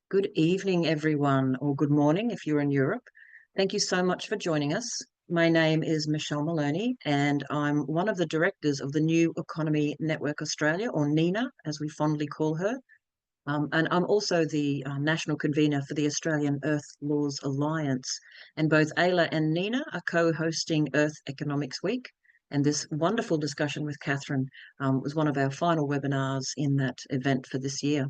Good evening, everyone, or good morning if you're in Europe. Thank you so much for joining us. My name is Michelle Maloney, and I'm one of the directors of the New Economy Network Australia, or NENA, as we fondly call her. And I'm also the national convener for the Australian Earth Laws Alliance. And both AELA and NENA are co-hosting Earth Economics Week. And this wonderful discussion with Katherine was one of our final webinars in that event for this year.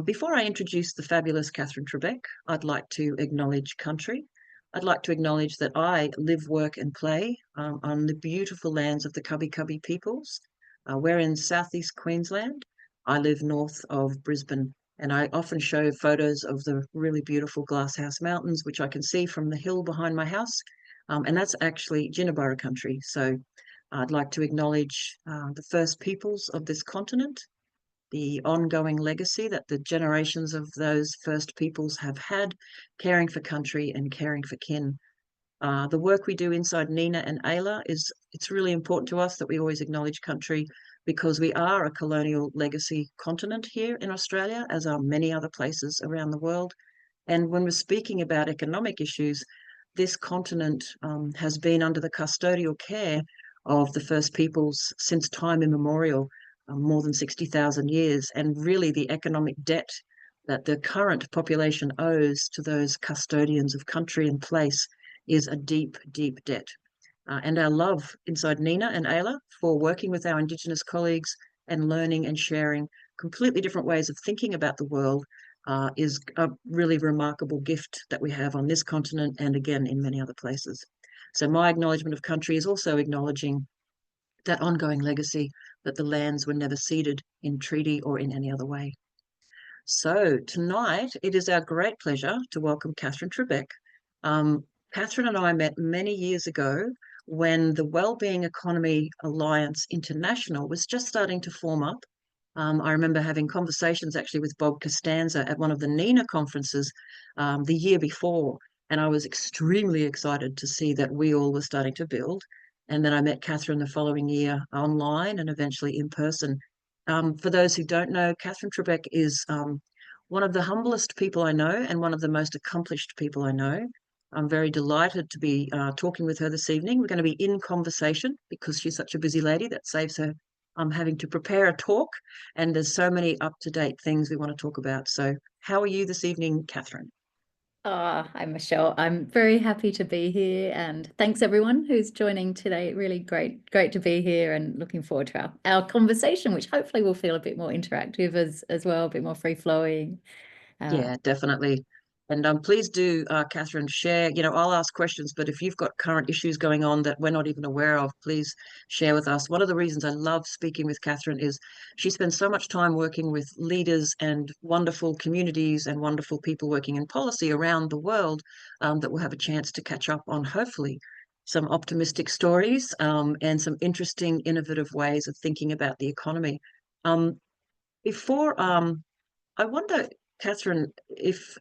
Before I introduce the fabulous Katherine Trebeck, I'd like to acknowledge country. I'd like to acknowledge that I live, work and play on the beautiful lands of the Cubby Cubby peoples. We're in southeast Queensland. I live north of Brisbane, and I often show photos of the really beautiful Glasshouse Mountains, which I can see from the hill behind my house. And that's actually Jinnaburra country. So I'd like to acknowledge the first peoples of this continent, the ongoing legacy that the generations of those first peoples have had, caring for country and caring for kin. The work we do inside NENA and AELA it's really important to us that we always acknowledge country, because we are a colonial legacy continent here in Australia, as are many other places around the world. And when we're speaking about economic issues, this continent has been under the custodial care of the first peoples since time immemorial, more than 60,000 years, and really the economic debt that the current population owes to those custodians of country and place is a deep, deep debt. And our love inside NENA and AELA for working with our Indigenous colleagues and learning and sharing completely different ways of thinking about the world is a really remarkable gift that we have on this continent and again in many other places. So my acknowledgement of country is also acknowledging that ongoing legacy, that the lands were never ceded in treaty or in any other way. So tonight, it is our great pleasure to welcome Katherine Trebeck. Katherine and I met many years ago when the Wellbeing Economy Alliance International was just starting to form up. I remember having conversations actually with Bob Costanza at one of the NENA conferences the year before, and I was extremely excited to see that we all were starting to build. And then I met Katherine the following year online and eventually in person. For those who don't know, Katherine Trebeck is one of the humblest people I know and one of the most accomplished people I know. I'm very delighted to be talking with her this evening. We're going to be in conversation because she's such a busy lady that saves her having to prepare a talk, and there's so many up-to-date things we want to talk about. So how are you this evening, Katherine? Hi, Michelle. I'm very happy to be here, and thanks everyone who's joining today. Really great to be here, and looking forward to our conversation, which hopefully will feel a bit more interactive as well, a bit more free-flowing. Yeah, definitely. And please do, Katherine, share. I'll ask questions, but if you've got current issues going on that we're not even aware of, please share with us. One of the reasons I love speaking with Katherine is she spends so much time working with leaders and wonderful communities and wonderful people working in policy around the world, that we'll have a chance to catch up on, hopefully, some optimistic stories and some interesting, innovative ways of thinking about the economy. Before I wonder, Katherine, if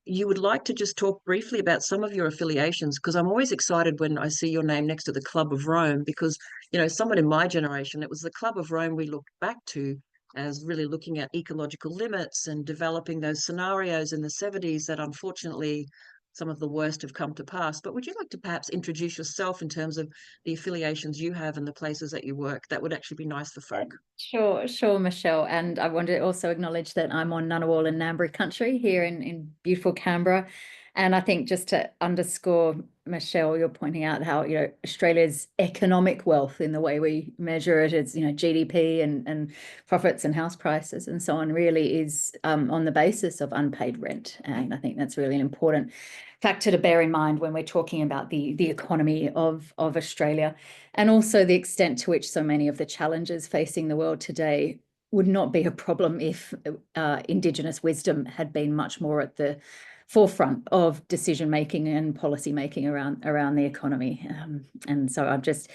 you would like to just talk briefly about some of your affiliations, because I'm always excited when I see your name next to the Club of Rome, because, someone in my generation, it was the Club of Rome we looked back to as really looking at ecological limits and developing those scenarios in the 70s that unfortunately some of the worst have come to pass. But would you like to perhaps introduce yourself in terms of the affiliations you have and the places that you work? That would actually be nice for folk. Sure, Michelle. And I want to also acknowledge that I'm on Ngunnawal and Ngambri country here in beautiful Canberra. And I think just to underscore, Michelle, you're pointing out how, Australia's economic wealth in the way we measure it, it's, GDP and profits and house prices and so on, really is on the basis of unpaid rent. And I think that's really an important factor to bear in mind when we're talking about the economy of Australia, and also the extent to which so many of the challenges facing the world today would not be a problem if Indigenous wisdom had been much more at the forefront of decision making and policy making around the economy. And so I'm just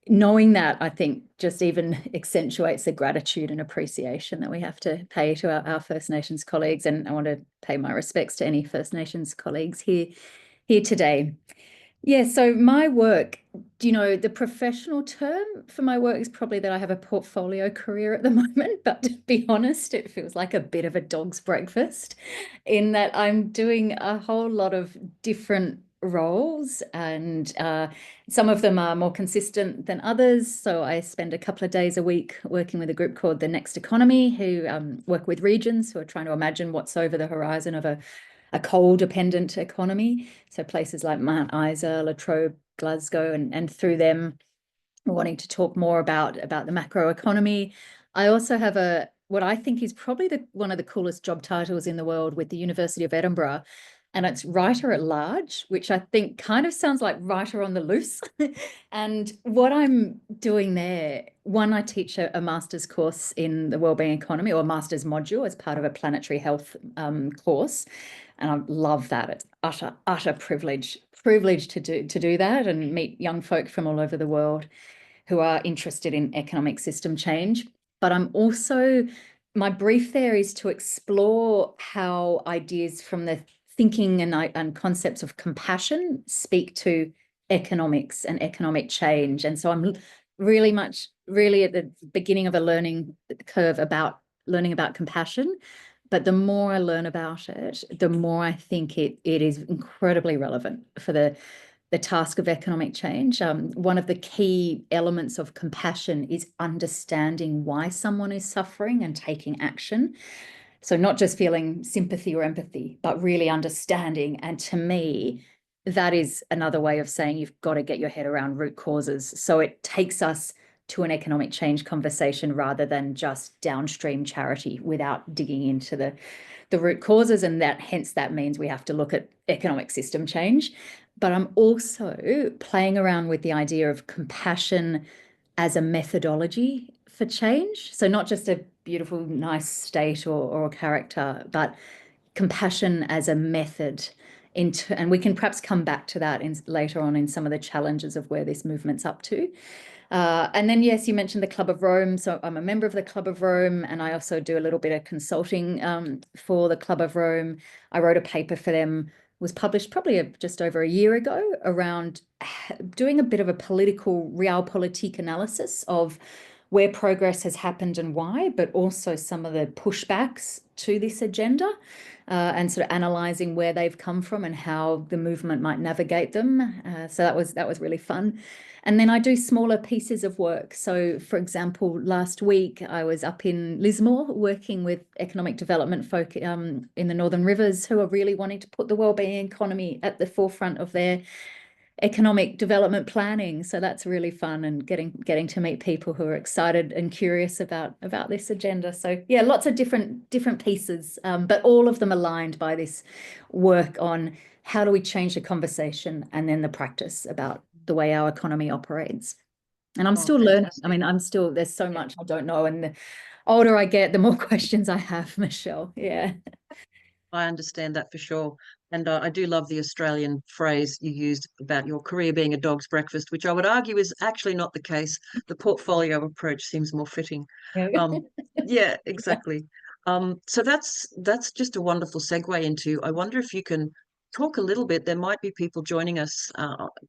knowing that, I think, just even accentuates the gratitude and appreciation that we have to pay to our First Nations colleagues. And I want to pay my respects to any First Nations colleagues here today. Yeah, so my work, the professional term for my work is probably that I have a portfolio career at the moment, but to be honest, it feels like a bit of a dog's breakfast in that I'm doing a whole lot of different roles, and some of them are more consistent than others. So I spend a couple of days a week working with a group called the Next Economy, who work with regions who are trying to imagine what's over the horizon of a coal-dependent economy. So places like Mount Isa, Latrobe, Glasgow, and through them wanting to talk more about the macro economy. I also have what I think is probably one of the coolest job titles in the world with the University of Edinburgh, and it's writer at large, which I think kind of sounds like writer on the loose. And what I'm doing there, one, I teach a master's course in the wellbeing economy, or a master's module as part of a planetary health course. And I love that. It's utter privilege to do that and meet young folk from all over the world who are interested in economic system change. But my brief there is to explore how ideas from the thinking and concepts of compassion speak to economics and economic change. And so I'm really at the beginning of a learning curve about learning about compassion. But the more I learn about it, the more I think it is incredibly relevant for the task of economic change. One of the key elements of compassion is understanding why someone is suffering and taking action. So not just feeling sympathy or empathy, but really understanding. And to me, that is another way of saying you've got to get your head around root causes. So it takes us to an economic change conversation rather than just downstream charity without digging into the root causes. And hence that means we have to look at economic system change. But I'm also playing around with the idea of compassion as a methodology for change. So not just a beautiful, nice state or a character, but compassion as a method and we can perhaps come back to that later on in some of the challenges of where this movement's up to. And then, yes, you mentioned the Club of Rome. So I'm a member of the Club of Rome, and I also do a little bit of consulting for the Club of Rome. I wrote a paper for them, was published probably just over a year ago, around doing a bit of a political realpolitik analysis of where progress has happened and why, but also some of the pushbacks to this agenda, and sort of analysing where they've come from and how the movement might navigate them. So that was really fun. And then I do smaller pieces of work. So, for example, last week I was up in Lismore working with economic development folk in the Northern Rivers who are really wanting to put the wellbeing economy at the forefront of their economic development planning. So that's really fun, and getting to meet people who are excited and curious about this agenda. So yeah, lots of different pieces, but all of them aligned by this work on how do we change the conversation and then the practice about the way our economy operates. And I'm still learning. I mean, there's so much I don't know, and the older I get, the more questions I have, Michelle. Yeah. I understand that for sure. And I do love the Australian phrase you used about your career being a dog's breakfast, which I would argue is actually not the case. The portfolio approach seems more fitting. Yeah, exactly. So that's just a wonderful segue into, I wonder if you can talk a little bit. There might be people joining us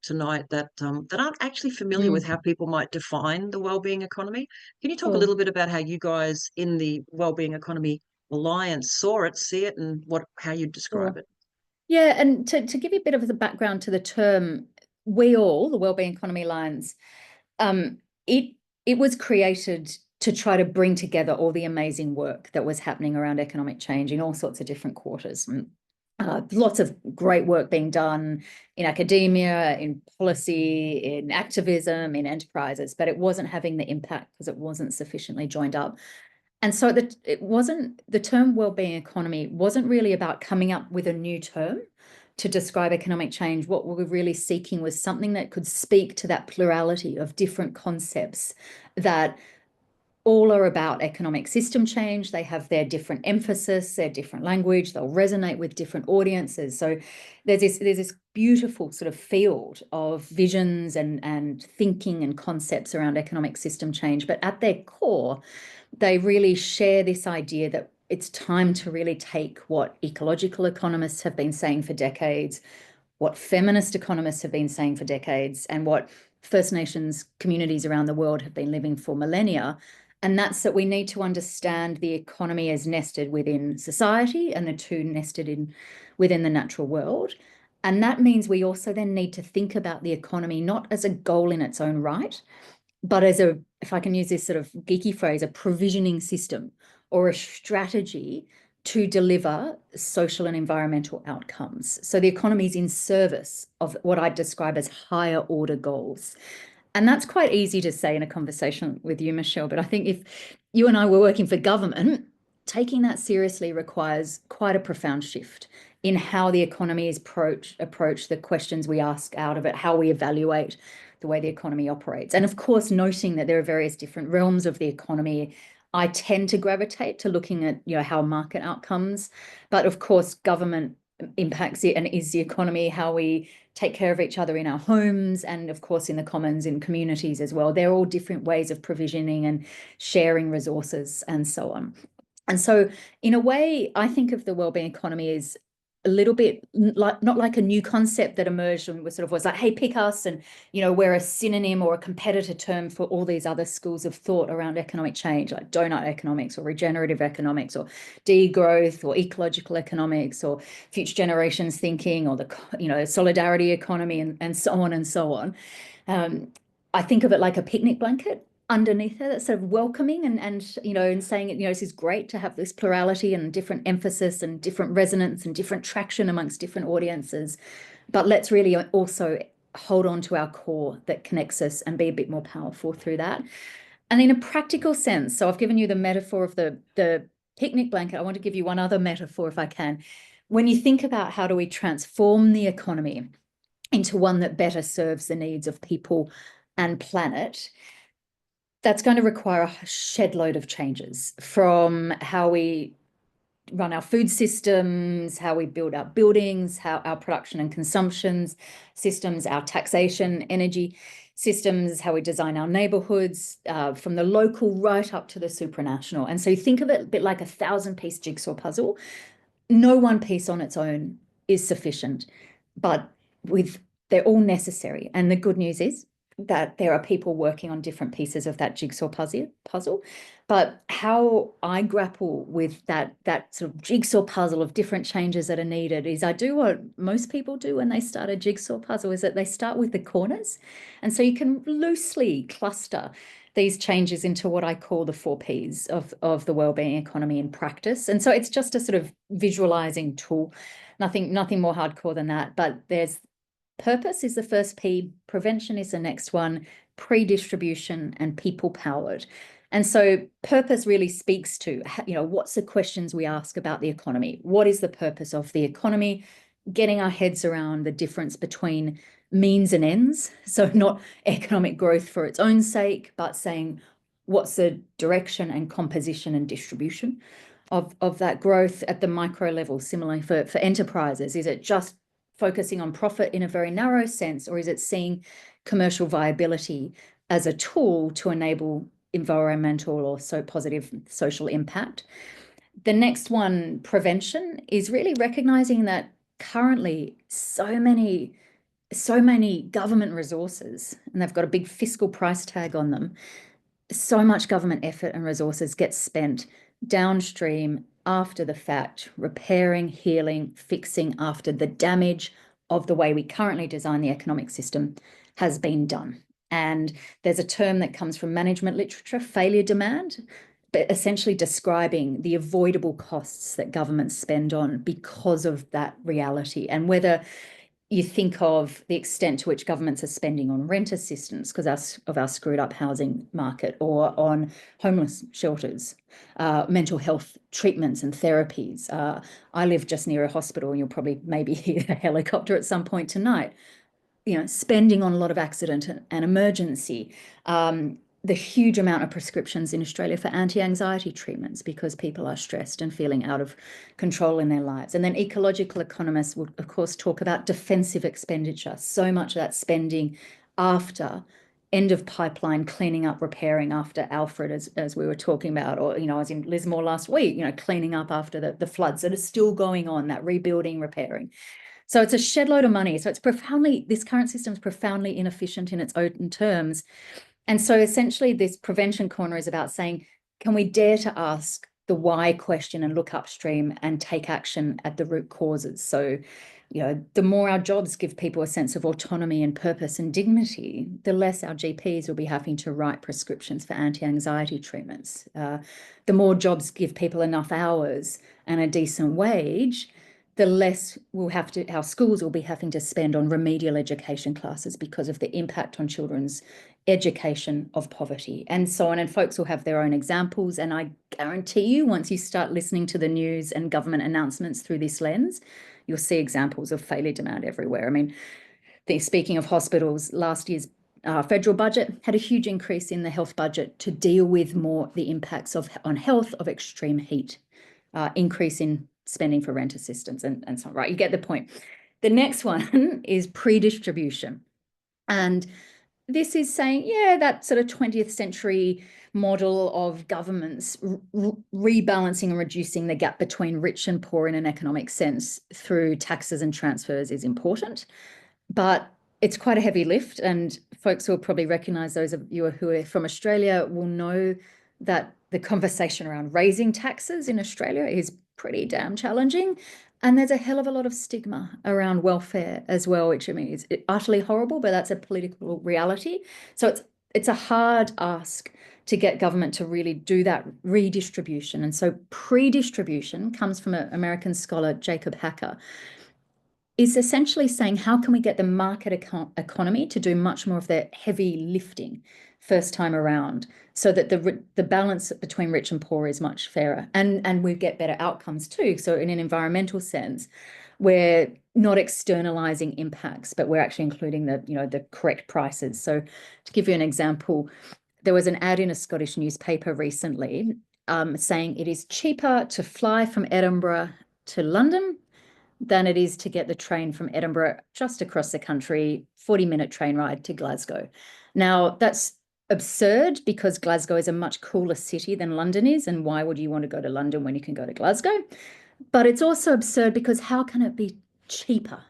tonight that aren't actually familiar with how people might define the wellbeing economy. Can you talk a little bit about how you guys in the Wellbeing Economy Alliance see it, and how you describe it? Yeah, and to give you a bit of the background to the term, the Wellbeing Economy Alliance, it was created to try to bring together all the amazing work that was happening around economic change in all sorts of different quarters. Lots of great work being done in academia, in policy, in activism, in enterprises, but it wasn't having the impact because it wasn't sufficiently joined up. And so the term wellbeing economy wasn't really about coming up with a new term to describe economic change. What we were really seeking was something that could speak to that plurality of different concepts that all are about economic system change. They have their different emphasis, their different language, they'll resonate with different audiences. So there's this beautiful sort of field of visions and thinking and concepts around economic system change. But at their core, they really share this idea that it's time to really take what ecological economists have been saying for decades, what feminist economists have been saying for decades, and what First Nations communities around the world have been living for millennia. And that's that we need to understand the economy as nested within society and the two nested within the natural world. And that means we also then need to think about the economy not as a goal in its own right, but as a, if I can use this sort of geeky phrase, a provisioning system or a strategy to deliver social and environmental outcomes. So the economy is in service of what I describe as higher order goals. And that's quite easy to say in a conversation with you, Michelle, but I think if you and I were working for government, taking that seriously requires quite a profound shift in how the economy is approach the questions we ask out of it, how we evaluate the way the economy operates. And of course, noting that there are various different realms of the economy. I tend to gravitate to looking at, how market outcomes, but of course, government impacts it and is the economy, how we take care of each other in our homes, and of course in the commons, in communities as well. They're all different ways of provisioning and sharing resources and so on. And so in a way, I think of the wellbeing economy as a little bit like, not like a new concept that emerged and was like, hey, pick us, and we're a synonym or a competitor term for all these other schools of thought around economic change, like Doughnut economics or regenerative economics or degrowth or ecological economics or future generations thinking or the solidarity economy and so on and so on. I think of it like a picnic blanket underneath it that's sort of welcoming and saying, this is great to have this plurality and different emphasis and different resonance and different traction amongst different audiences. But let's really also hold on to our core that connects us and be a bit more powerful through that. And in a practical sense, so I've given you the metaphor of the picnic blanket. I want to give you one other metaphor if I can. When you think about how do we transform the economy into one that better serves the needs of people and planet, that's going to require a shed load of changes, from how we run our food systems, how we build our buildings, how our production and consumption systems, our taxation, energy systems, how we design our neighborhoods, from the local right up to the supranational. And so you think of it a bit like a 1,000-piece jigsaw puzzle. No one piece on its own is sufficient, but they're all necessary. And the good news is that there are people working on different pieces of that jigsaw puzzle. But how I grapple with that sort of jigsaw puzzle of different changes that are needed is I do what most people do when they start a jigsaw puzzle, is that they start with the corners. And so you can loosely cluster these changes into what I call the 4 Ps of the wellbeing economy in practice. And so it's just a sort of visualizing tool, nothing more hardcore than that. But there's purpose is the first P, prevention is the next one, pre-distribution, and people-powered. And so purpose really speaks to, what's the questions we ask about the economy? What is the purpose of the economy? Getting our heads around the difference between means and ends. So not economic growth for its own sake, but saying what's the direction and composition and distribution of that growth at the micro level. Similarly for enterprises, is it just focusing on profit in a very narrow sense, or is it seeing commercial viability as a tool to enable environmental or positive social impact? The next one, prevention, is really recognizing that currently so many government resources, and they've got a big fiscal price tag on them, so much government effort and resources gets spent downstream after the fact, repairing, healing, fixing after the damage of the way we currently design the economic system has been done. And there's a term that comes from management literature, failure demand, but essentially describing the avoidable costs that governments spend on because of that reality. And whether you think of the extent to which governments are spending on rent assistance because of our screwed up housing market, or on homeless shelters, mental health treatments and therapies. I live just near a hospital, and you'll probably maybe hear a helicopter at some point tonight. Spending on a lot of accident and emergency. The huge amount of prescriptions in Australia for anti-anxiety treatments because people are stressed and feeling out of control in their lives. And then ecological economists would, of course, talk about defensive expenditure. So much of that spending after end of pipeline, cleaning up, repairing after Alfred, as we were talking about, or, I was in Lismore last week, cleaning up after the floods that are still going on, that rebuilding, repairing. So it's a shed load of money. So it's this current system is profoundly inefficient in its own terms. And so essentially this prevention corner is about saying, can we dare to ask the why question and look upstream and take action at the root causes? So, the more our jobs give people a sense of autonomy and purpose and dignity, the less our GPs will be having to write prescriptions for anti-anxiety treatments. The more jobs give people enough hours and a decent wage, the less our schools will be having to spend on remedial education classes because of the impact on children's education of poverty and so on. And folks will have their own examples. And I guarantee you, once you start listening to the news and government announcements through this lens, you'll see examples of failure demand everywhere. I mean, speaking of hospitals, last year's federal budget had a huge increase in the health budget to deal with more the impacts on health of extreme heat, increase in spending for rent assistance and so on, right? You get the point. The next one is pre-distribution. And this is saying, yeah, that sort of 20th century model of governments rebalancing and reducing the gap between rich and poor in an economic sense through taxes and transfers is important, but it's quite a heavy lift. And folks will probably recognize, those of you who are from Australia will know that the conversation around raising taxes in Australia is pretty damn challenging. And there's a hell of a lot of stigma around welfare as well, which, I mean, is utterly horrible, but that's a political reality. So it's a hard ask to get government to really do that redistribution. And so pre-distribution comes from an American scholar, Jacob Hacker, is essentially saying, how can we get the market economy to do much more of the heavy lifting first time around, so that the balance between rich and poor is much fairer, and we get better outcomes too. So in an environmental sense, we're not externalizing impacts, but we're actually including the correct prices. So to give you an example, there was an ad in a Scottish newspaper recently saying it is cheaper to fly from Edinburgh to London than it is to get the train from Edinburgh just across the country, 40-minute train ride to Glasgow. Now, that's absurd because Glasgow is a much cooler city than London is. And why would you want to go to London when you can go to Glasgow? But it's also absurd because how can it be cheaper?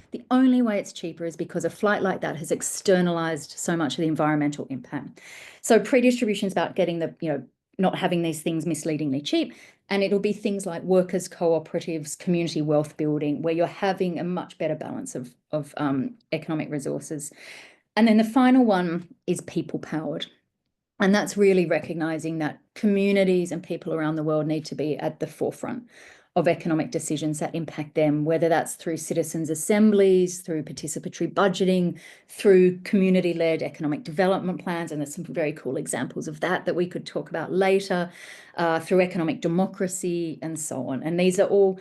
The only way it's cheaper is because a flight like that has externalized so much of the environmental impact. So pre-distribution is about getting not having these things misleadingly cheap. And it'll be things like workers' cooperatives, community wealth building, where you're having a much better balance of economic resources. And then the final one is people-powered. And that's really recognizing that communities and people around the world need to be at the forefront of economic decisions that impact them, whether that's through citizens' assemblies, through participatory budgeting, through community-led economic development plans, and there's some very cool examples of that we could talk about later, through economic democracy and so on. And these are all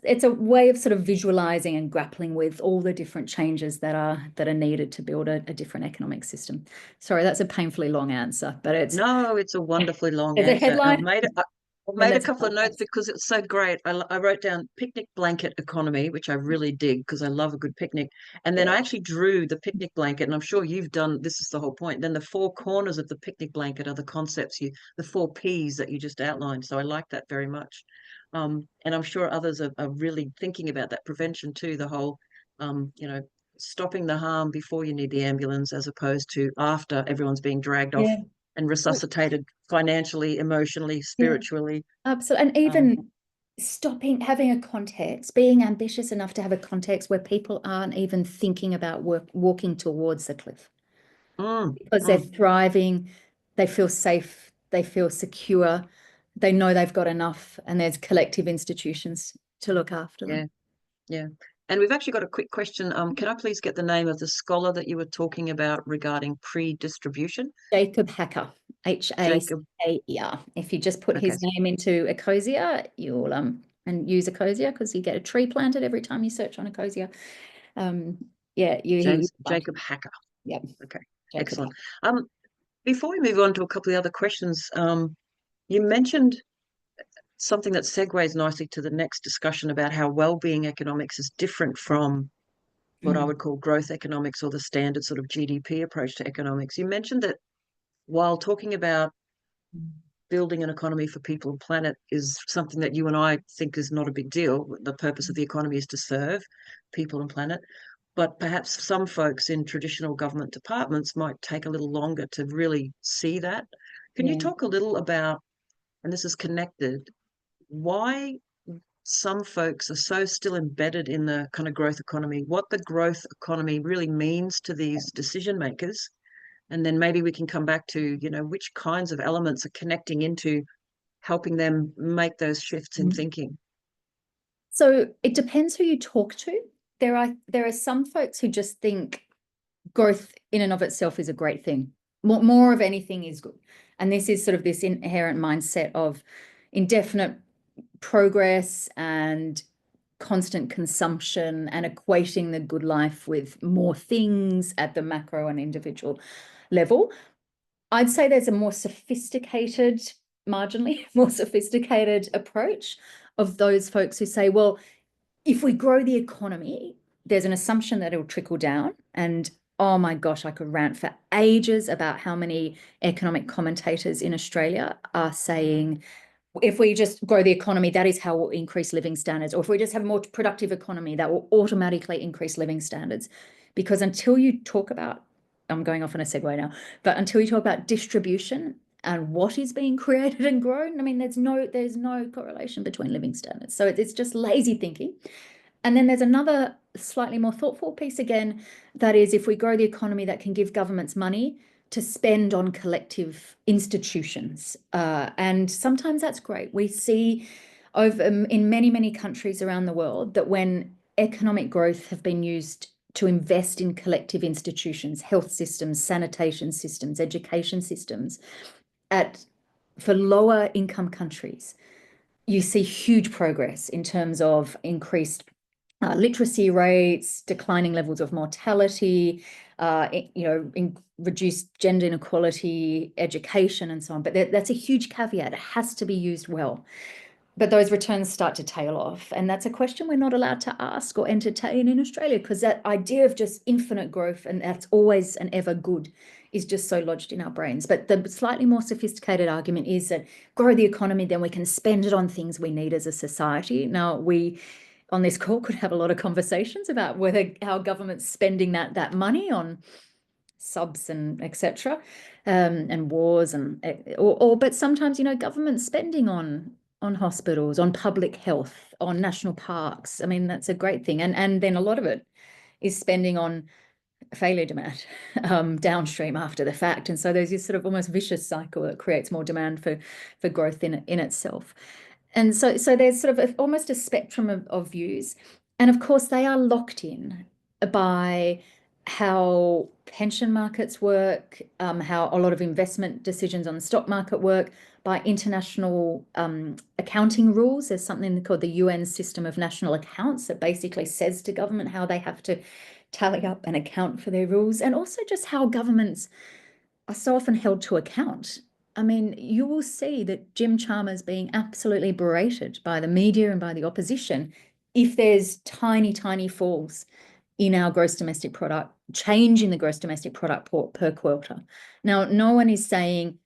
it's a way of sort of visualizing and grappling with all the different changes that are needed to build a different economic system. Sorry, that's a painfully long answer, but it's a wonderfully long it's a answer. headline. I've made a couple of notes because it's so great. I wrote down picnic blanket economy, which I really dig because I love a good picnic. And then I actually drew the picnic blanket, and I'm sure you've done, this is the whole point. Then the four corners of the picnic blanket are the concepts, the four Ps that you just outlined. So I like that very much. And I'm sure others are really thinking about that prevention too, the whole, stopping the harm before you need the ambulance as opposed to after everyone's being dragged off and resuscitated financially, emotionally, spiritually. Absolutely. And even having a context, being ambitious enough to have a context where people aren't even thinking about walking towards the cliff. Because they're thriving, they feel safe, they feel secure, they know they've got enough, and there's collective institutions to look after them. Yeah. And we've actually got a quick question. Can I please get the name of the scholar that you were talking about regarding pre-distribution? Jacob Hacker, Hacker. If you just put his name into Ecosia, you'll and use Ecosia because you get a tree planted every time you search on Ecosia. Jacob Hacker. Yep. Okay. Jacob Excellent. Hacker. Before we move on to a couple of other questions, you mentioned something that segues nicely to the next discussion about how well-being economics is different from what I would call growth economics or the standard sort of GDP approach to economics. You mentioned that while talking about building an economy for people and planet is something that you and I think is not a big deal. The purpose of the economy is to serve people and planet. But perhaps some folks in traditional government departments might take a little longer to really see that. Can you Yeah. talk a little about, and this is connected, why some folks are so still embedded in the kind of growth economy, what the growth economy really means to these decision makers? And then maybe we can come back to, which kinds of elements are connecting into helping them make those shifts in thinking. So it depends who you talk to. There are some folks who just think growth in and of itself is a great thing. More of anything is good. And this is sort of this inherent mindset of indefinite progress and constant consumption and equating the good life with more things at the macro and individual level. I'd say there's a more sophisticated, marginally more sophisticated approach of those folks who say, well, if we grow the economy, there's an assumption that it'll trickle down. And oh my gosh, I could rant for ages about how many economic commentators in Australia are saying, if we just grow the economy, that is how we'll increase living standards. Or if we just have a more productive economy, that will automatically increase living standards. Because until you talk about, I'm going off on a segue now, but until you talk about distribution and what is being created and grown, I mean, there's no correlation between living standards. So it's just lazy thinking. And then there's another slightly more thoughtful piece again, that is, if we grow the economy, that can give governments money to spend on collective institutions. And sometimes that's great. We see in many, many countries around the world that when economic growth have been used to invest in collective institutions, health systems, sanitation systems, education systems, for lower income countries, you see huge progress in terms of increased literacy rates, declining levels of mortality, reduced gender inequality, education, and so on. But that's a huge caveat. It has to be used well. But those returns start to tail off. And that's a question we're not allowed to ask or entertain in Australia, because that idea of just infinite growth and that's always and ever good is just so lodged in our brains. But the slightly more sophisticated argument is that grow the economy, then we can spend it on things we need as a society. Now, we on this call could have a lot of conversations about whether our government's spending that money on subs and etc. And wars but sometimes government spending on hospitals, on public health, on national parks. I mean, that's a great thing. And then a lot of it is spending on failure demand downstream after the fact. And so there's this sort of almost vicious cycle that creates more demand for growth in itself. And so there's sort of almost a spectrum of views. And of course, they are locked in by how pension markets work, how a lot of investment decisions on the stock market work, by international accounting rules. There's something called the UN System of National Accounts that basically says to government how they have to tally up and account for their rules, and also just how governments are so often held to account. I mean, you will see that Jim Chalmers being absolutely berated by the media and by the opposition if there's tiny, tiny falls in our gross domestic product, change in the gross domestic product per quarter. Now, no one is saying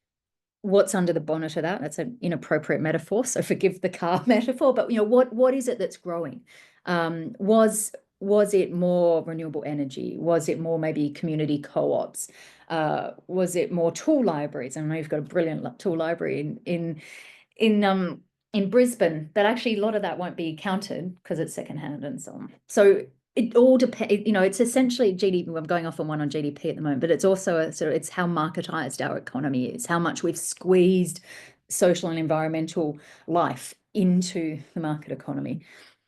what's under the bonnet of that. That's an inappropriate metaphor, so forgive the car metaphor, but what is it that's growing? Was it more renewable energy? Was it more maybe community co-ops? Was it more tool libraries? I know you've got a brilliant tool library in Brisbane, but actually a lot of that won't be counted because it's secondhand and so on. So it all depends. It's essentially GDP. I'm going off on one on GDP at the moment, but it's also it's how marketized our economy is, how much we've squeezed social and environmental life into the market economy.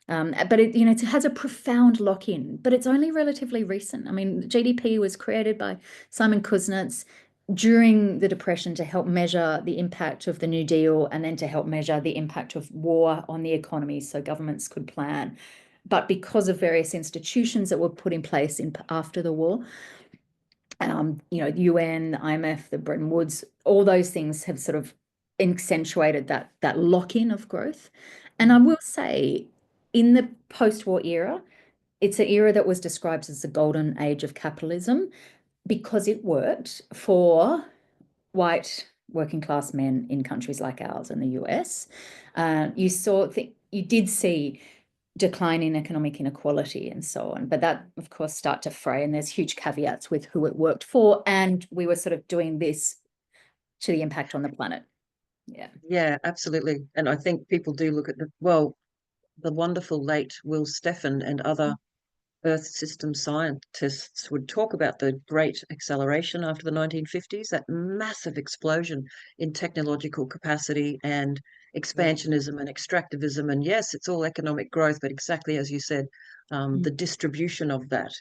But it has a profound lock-in, but it's only relatively recent. I mean, GDP was created by Simon Kuznets during the Depression to help measure the impact of the New Deal, and then to help measure the impact of war on the economy so governments could plan. But because of various institutions that were put in place after the war, UN, the IMF, the Bretton Woods, all those things have sort of accentuated that lock-in of growth. And I will say, in the post-war era, it's an era that was described as the golden age of capitalism because it worked for white working class men in countries like ours in the US. You did see decline in economic inequality and so on, but that of course start to fray, and there's huge caveats with who it worked for, and we were sort of doing this to the impact on the planet. Yeah, absolutely. And I think people do look at the wonderful late Will Steffen and other Earth system scientists would talk about the great acceleration after the 1950s, that massive explosion in technological capacity and expansionism and extractivism. And yes, it's all economic growth, but exactly as you said, the distribution of that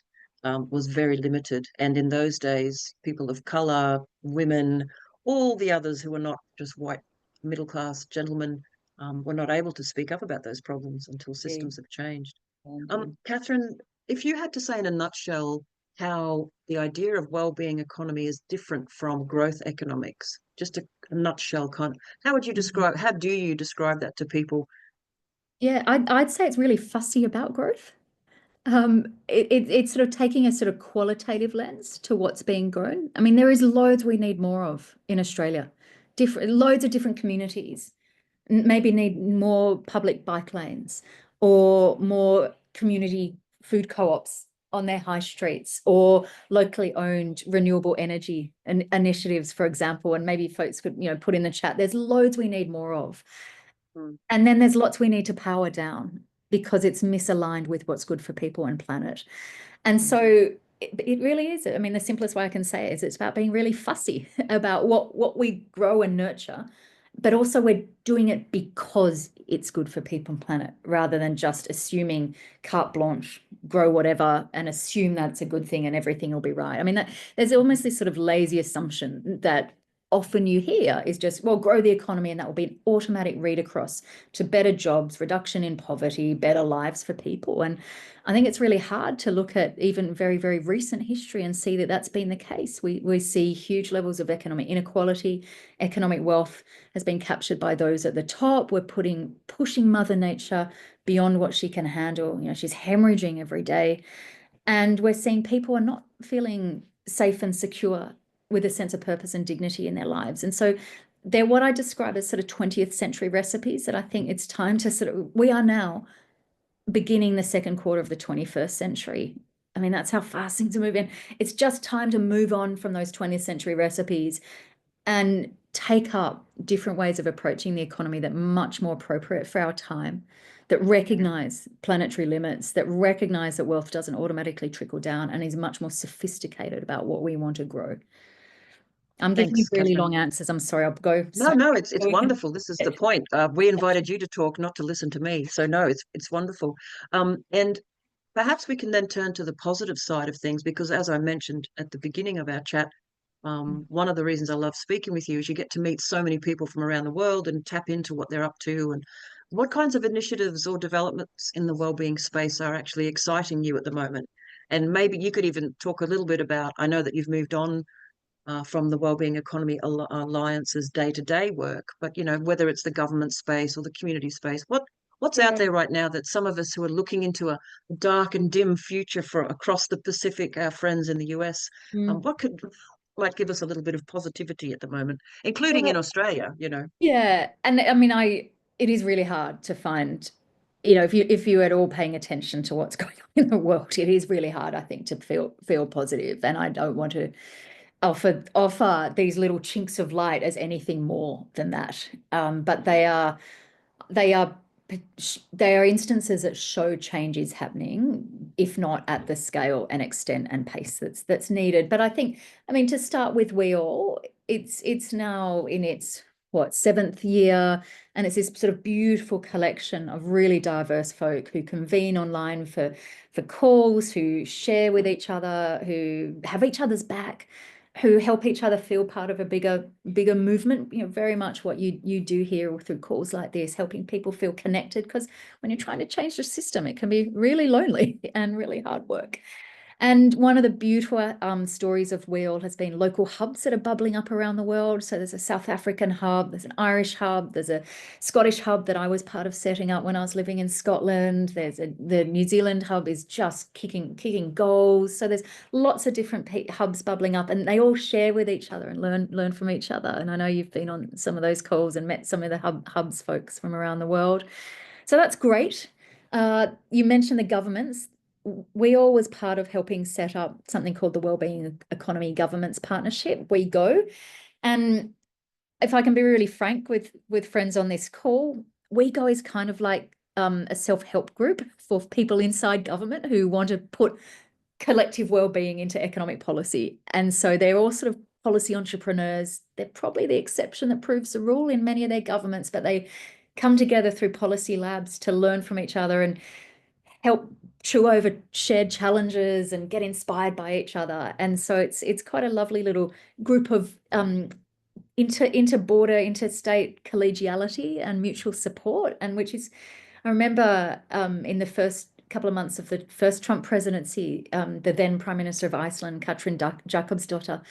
was very limited. And in those days, people of color, women, all the others who were not just white middle class gentlemen were not able to speak up about those problems until systems have changed. Katherine, if you had to say in a nutshell how the idea of well-being economy is different from growth economics, just a nutshell kind of, how do you describe that to people? Yeah, I'd say it's really fussy about growth. It's sort of taking a sort of qualitative lens to what's being grown. I mean, there is loads we need more of in Australia, loads of different communities. Maybe need more public bike lanes or more community food co-ops on their high streets, or locally owned renewable energy initiatives, for example. And maybe folks could, put in the chat, there's loads we need more of. And then there's lots we need to power down because it's misaligned with what's good for people and planet. And so it really is. I mean, the simplest way I can say it is it's about being really fussy about what we grow and nurture, but also we're doing it because it's good for people and planet, rather than just assuming carte blanche, grow whatever and assume that's a good thing and everything will be right. I mean, there's almost this sort of lazy assumption that often you hear is just, well, grow the economy and that will be an automatic read across to better jobs, reduction in poverty, better lives for people. And I think it's really hard to look at even very, very recent history and see that that's been the case. We see huge levels of economic inequality. Economic wealth has been captured by those at the top. We're pushing Mother Nature beyond what she can handle. She's hemorrhaging every day. And we're seeing people are not feeling safe and secure with a sense of purpose and dignity in their lives. And so they're what I describe as sort of 20th century recipes that I think it's time to we are now beginning the second quarter of the 21st century. I mean, that's how fast things are moving. It's just time to move on from those 20th century recipes and take up different ways of approaching the economy that are much more appropriate for our time, that recognize planetary limits, that recognize that wealth doesn't automatically trickle down and is much more sophisticated about what we want to grow. I'm giving you really long answers. I'm sorry. I'll go. No, it's wonderful. This is the point. We invited you to talk, not to listen to me. So no, it's wonderful. And perhaps we can then turn to the positive side of things, because as I mentioned at the beginning of our chat, one of the reasons I love speaking with you is you get to meet so many people from around the world and tap into what they're up to and what kinds of initiatives or developments in the wellbeing space are actually exciting you at the moment. And maybe you could even talk a little bit about, I know that you've moved on from the Wellbeing Economy Alliance's day-to-day work, but whether it's the government space or the community space, what's out there right now that some of us who are looking into a dark and dim future for across the Pacific, our friends in the US, what might give us a little bit of positivity at the moment, including in Australia, Yeah, and I mean, it is really hard to find, if you at all paying attention to what's going on in the world, it is really hard, I think, to feel positive. And I don't want to offer these little chinks of light as anything more than that. But they are instances that show change is happening, if not at the scale and extent and pace that's needed. But I think, to start with, it's now in its seventh year, and it's this sort of beautiful collection of really diverse folk who convene online for calls, who share with each other, who have each other's back, who help each other feel part of a bigger movement. Very much what you do here through calls like this, helping people feel connected, because when you're trying to change the system, it can be really lonely and really hard work. And one of the beautiful stories of WEAL has been local hubs that are bubbling up around the world. So there's a South African hub, there's an Irish hub, there's a Scottish hub that I was part of setting up when I was living in Scotland. The New Zealand hub is just kicking goals. So there's lots of different hubs bubbling up, and they all share with each other and learn from each other. And I know you've been on some of those calls and met some of the hubs folks from around the world. So that's great. You mentioned the governments. WEAL was part of helping set up something called the Wellbeing Economy Governments Partnership, WeGo. And if I can be really frank with friends on this call, WeGo is kind of like a self-help group for people inside government who want to put collective well-being into economic policy. And so they're all sort of policy entrepreneurs. They're probably the exception that proves the rule in many of their governments, but they come together through policy labs to learn from each other and help chew over shared challenges and get inspired by each other. And so it's quite a lovely little group of inter-border, interstate collegiality and mutual support. And which is, I remember in the first couple of months of the first Trump presidency, the then Prime Minister of Iceland, Katherine Jakobsdottir,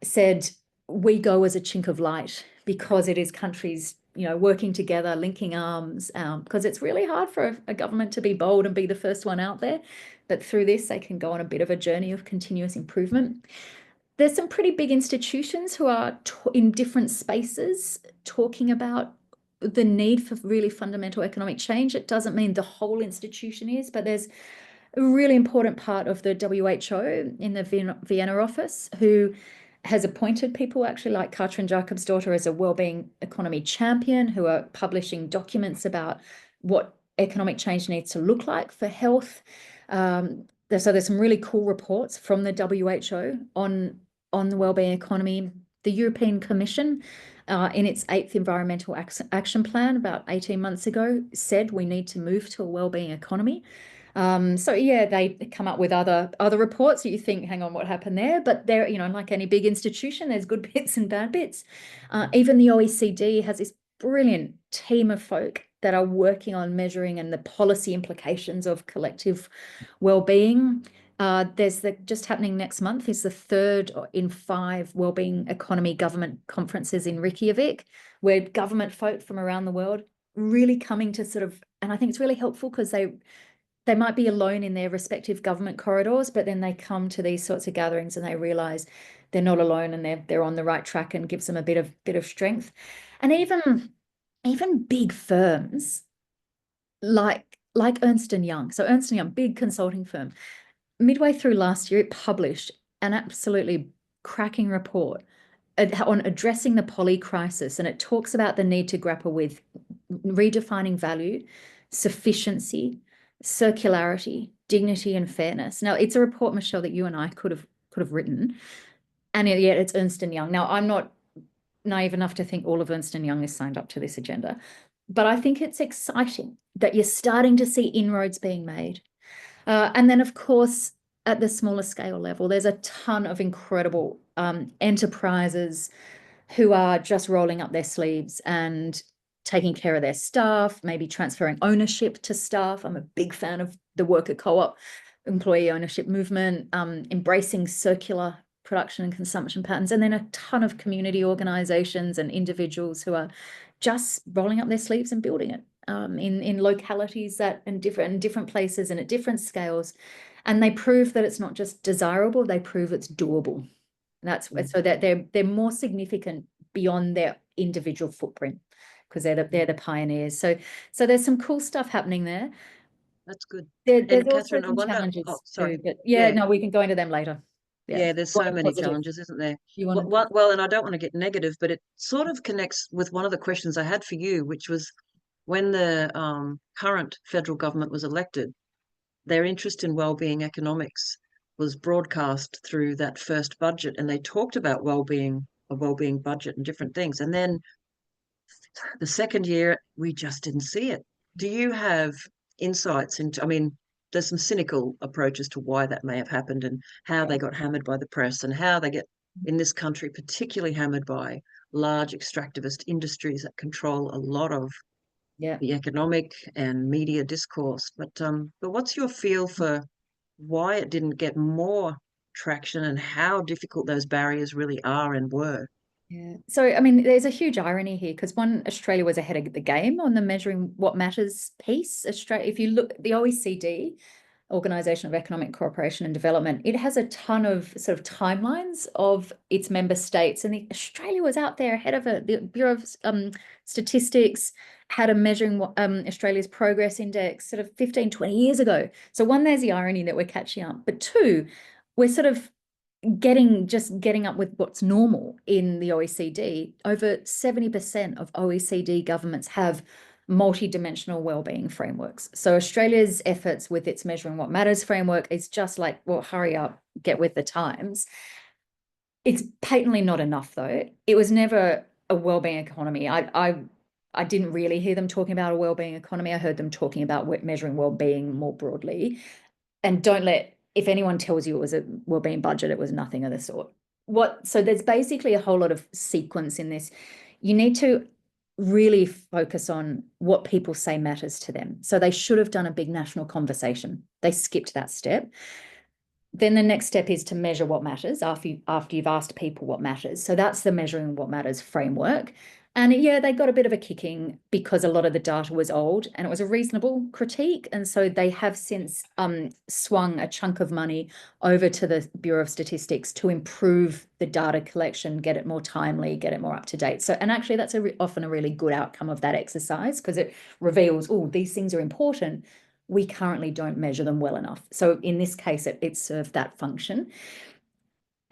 said, "We go as a chink of light," because it is countries working together, linking arms, because it's really hard for a government to be bold and be the first one out there. But through this, they can go on a bit of a journey of continuous improvement. There's some pretty big institutions who are in different spaces talking about the need for really fundamental economic change. It doesn't mean the whole institution is, but there's a really important part of the WHO in the Vienna office who has appointed people actually like Katherine Jakobsdottir as a wellbeing economy champion, who are publishing documents about what economic change needs to look like for health. So there's some really cool reports from the WHO on the wellbeing economy. The European Commission, in its 8th Environmental Action Plan about 18 months ago, said we need to move to a wellbeing economy. So yeah, they come up with other reports that you think, hang on, what happened there? But there, like any big institution, there's good bits and bad bits. Even the OECD has this brilliant team of folk that are working on measuring and the policy implications of collective well-being. There's just happening next month is the 3rd in 5 wellbeing economy government conferences in Reykjavik, where government folk from around the world really coming to sort of, and I think it's really helpful because they might be alone in their respective government corridors, but then they come to these sorts of gatherings and they realize they're not alone and they're on the right track, and gives them a bit of strength. And even big firms like Ernst & Young. So Ernst & Young, big consulting firm, midway through last year, it published an absolutely cracking report on addressing the poly crisis. And it talks about the need to grapple with redefining value, sufficiency, circularity, dignity, and fairness. Now, it's a report, Michelle, that you and I could have written, and yet it's Ernst & Young. Now, I'm not naive enough to think all of Ernst & Young is signed up to this agenda, but I think it's exciting that you're starting to see inroads being made. And then, of course, at the smaller scale level, there's a ton of incredible enterprises who are just rolling up their sleeves and taking care of their staff, maybe transferring ownership to staff. I'm a big fan of the worker co-op employee ownership movement, embracing circular production and consumption patterns, and then a ton of community organizations and individuals who are just rolling up their sleeves and building it in localities that in different places and at different scales. And they prove that it's not just desirable, they prove it's doable. So that they're more significant beyond their individual footprint, because they're the pioneers. So there's some cool stuff happening there. That's good. There's And also Katherine, I some wonder, challenges sorry. too, but no, we can go into them later. Yeah, there's so many challenges, isn't there? You want Well, and I don't want to get negative, but it sort of connects with one of the questions I had for you, which was when the current federal government was elected, their interest in wellbeing economics was broadcast through that first budget, and they talked about wellbeing, a wellbeing budget and different things. And then the second year, we just didn't see it. Do you have insights into, I mean, there's some cynical approaches to why that may have happened and how they got hammered by the press and how they get, in this country, particularly hammered by large extractivist industries that control a lot of the economic and media discourse. But what's your feel for why it didn't get more traction and how difficult those barriers really are and were. Yeah. So, I mean, there's a huge irony here because one, Australia was ahead of the game on the measuring what matters piece. Australia, if you look at the OECD, Organisation of Economic Cooperation and Development, it has a ton of sort of timelines of its member states, and Australia was out there ahead of it. The Bureau of Statistics had a measuring Australia's progress index sort of 15, 20 years ago. So one, there's the irony that we're catching up, but two, we're sort of getting up with what's normal in the OECD. Over 70% of OECD governments have multi-dimensional wellbeing frameworks. So Australia's efforts with its Measuring What Matters framework is just like, well, hurry up, get with the times. It's patently not enough, though. It was never a wellbeing economy. I didn't really hear them talking about a wellbeing economy. I heard them talking about measuring wellbeing more broadly. And if anyone tells you it was a wellbeing budget, it was nothing of the sort. So there's basically a whole lot of sequence in this. You need to really focus on what people say matters to them. So they should have done a big national conversation. They skipped that step. Then the next step is to measure what matters after you've asked people what matters. So that's the Measuring What Matters framework. And yeah, they got a bit of a kicking because a lot of the data was old and it was a reasonable critique. And so they have since swung a chunk of money over to the Bureau of Statistics to improve the data collection, get it more timely, get it more up to date. So, and actually that's often a really good outcome of that exercise because it reveals, oh, these things are important. We currently don't measure them well enough. So in this case, it served that function.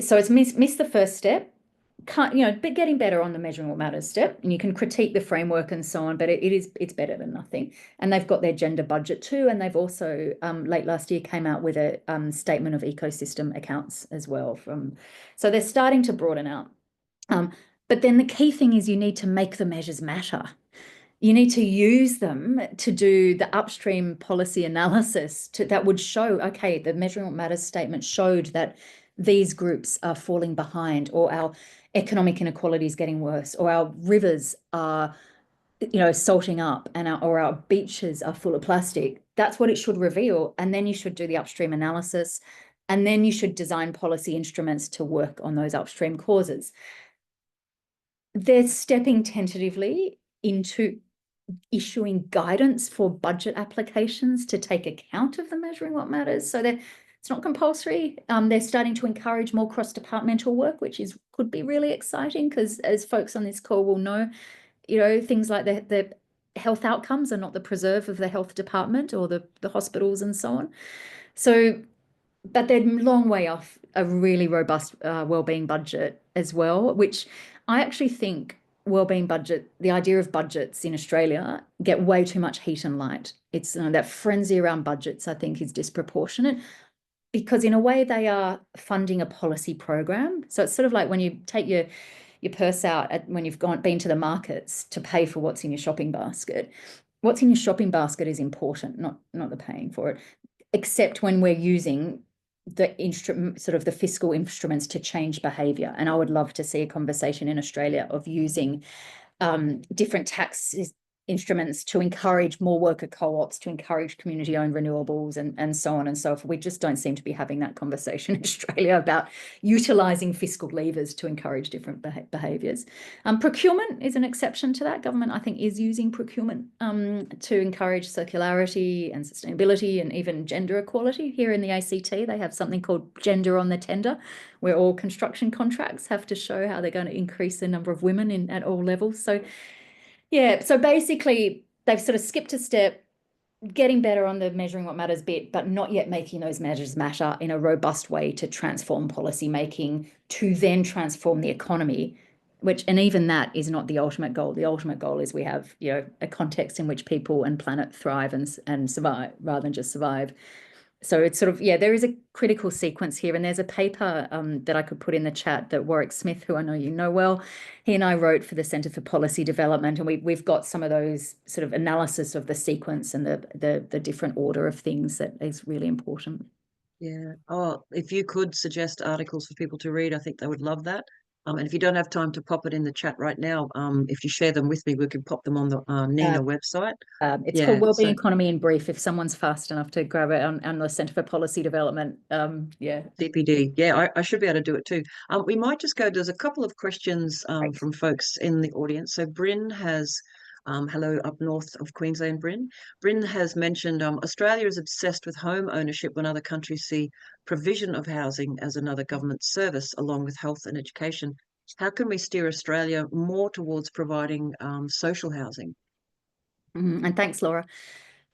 So it's missed the first step. But getting better on the Measuring What Matters step, and you can critique the framework and so on, but it's better than nothing. And they've got their gender budget too, and they've also late last year came out with a statement of ecosystem accounts as well. So they're starting to broaden out. But then the key thing is you need to make the measures matter. You need to use them to do the upstream policy analysis that would show, okay, the Measuring What Matters statement showed that these groups are falling behind, or our economic inequality is getting worse, or our rivers are, salting up, or our beaches are full of plastic. That's what it should reveal. And then you should do the upstream analysis, and then you should design policy instruments to work on those upstream causes. They're stepping tentatively into issuing guidance for budget applications to take account of the Measuring What Matters. So it's not compulsory. They're starting to encourage more cross-departmental work, which could be really exciting because, as folks on this call will know, things like the health outcomes are not the preserve of the health department or the hospitals and so on. So, but they're a long way off a really robust wellbeing budget as well, which I actually think the idea of budgets in Australia get way too much heat and light. It's that frenzy around budgets, I think, is disproportionate because in a way they are funding a policy program. So it's sort of like when you take your purse out when you've been to the markets to pay for what's in your shopping basket. What's in your shopping basket is important, not the paying for it, except when we're using the fiscal instruments to change behavior. And I would love to see a conversation in Australia of using different tax instruments to encourage more worker co-ops, to encourage community-owned renewables and so on and so forth. We just don't seem to be having that conversation in Australia about utilising fiscal levers to encourage different behaviours. Procurement is an exception to that. Government, I think, is using procurement to encourage circularity and sustainability and even gender equality. Here in the ACT, they have something called Gender on the Tender, where all construction contracts have to show how they're going to increase the number of women at all levels. So yeah, so basically they've sort of skipped a step, getting better on the Measuring What Matters bit, but not yet making those measures matter in a robust way to transform policy making, to then transform the economy, and even that is not the ultimate goal. The ultimate goal is we have, a context in which people and planet thrive and survive rather than just survive. So it's sort of, there is a critical sequence here. And there's a paper that I could put in the chat that Warwick Smith, who I know you know well, he and I wrote for the Centre for Policy Development. And we've got some of those sort of analysis of the sequence and the different order of things that is really important. Yeah. Oh, if you could suggest articles for people to read, I think they would love that. And if you don't have time to pop it in the chat right now, if you share them with me, we can pop them on the NENA website. It's called Yeah, Wellbeing so Economy in Brief, if someone's fast enough to grab it on the Centre for Policy Development. Yeah. CPD. Yeah, I should be able to do it too. We might just go, there's a couple of questions Great. from folks in the audience. So Bryn has, hello up north of Queensland, Bryn. Bryn has mentioned Australia is obsessed with home ownership when other countries see provision of housing as another government service along with health and education. How can we steer Australia more towards providing social housing? And thanks, Laura.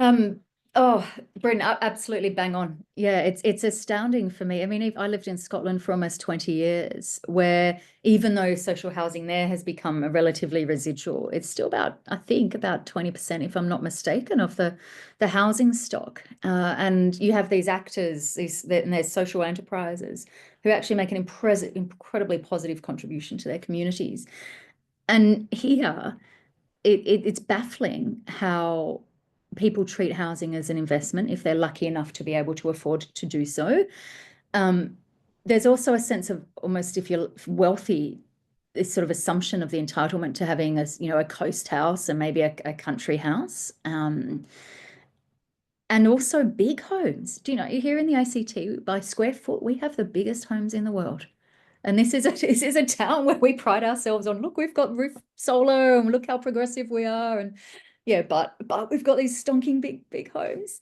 Um, oh, Bryn, absolutely bang on. Yeah, it's astounding for me. I mean, I lived in Scotland for almost 20 years, where even though social housing there has become a relatively residual, it's still about, I think, about 20%, if I'm not mistaken, of the housing stock. And you have these actors, and there's social enterprises who actually make an incredibly positive contribution to their communities. And here, it's baffling how people treat housing as an investment if they're lucky enough to be able to afford to do so. There's also a sense of, almost, if you're wealthy, this sort of assumption of the entitlement to having a coast house and maybe a country house. And also big homes. Do you know, here in the ACT, by square foot, we have the biggest homes in the world. And this is a town where we pride ourselves on, look, we've got roof solar and look how progressive we are. And yeah, but we've got these stonking big homes.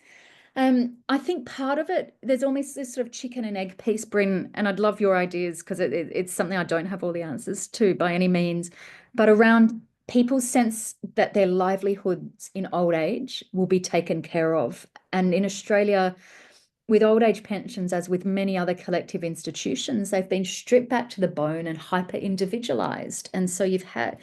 I think part of it, there's almost this sort of chicken and egg piece, Bryn, and I'd love your ideas because it's something I don't have all the answers to by any means, but around people's sense that their livelihoods in old age will be taken care of. And in Australia, with old age pensions, as with many other collective institutions, they've been stripped back to the bone and hyper individualized. And so you've had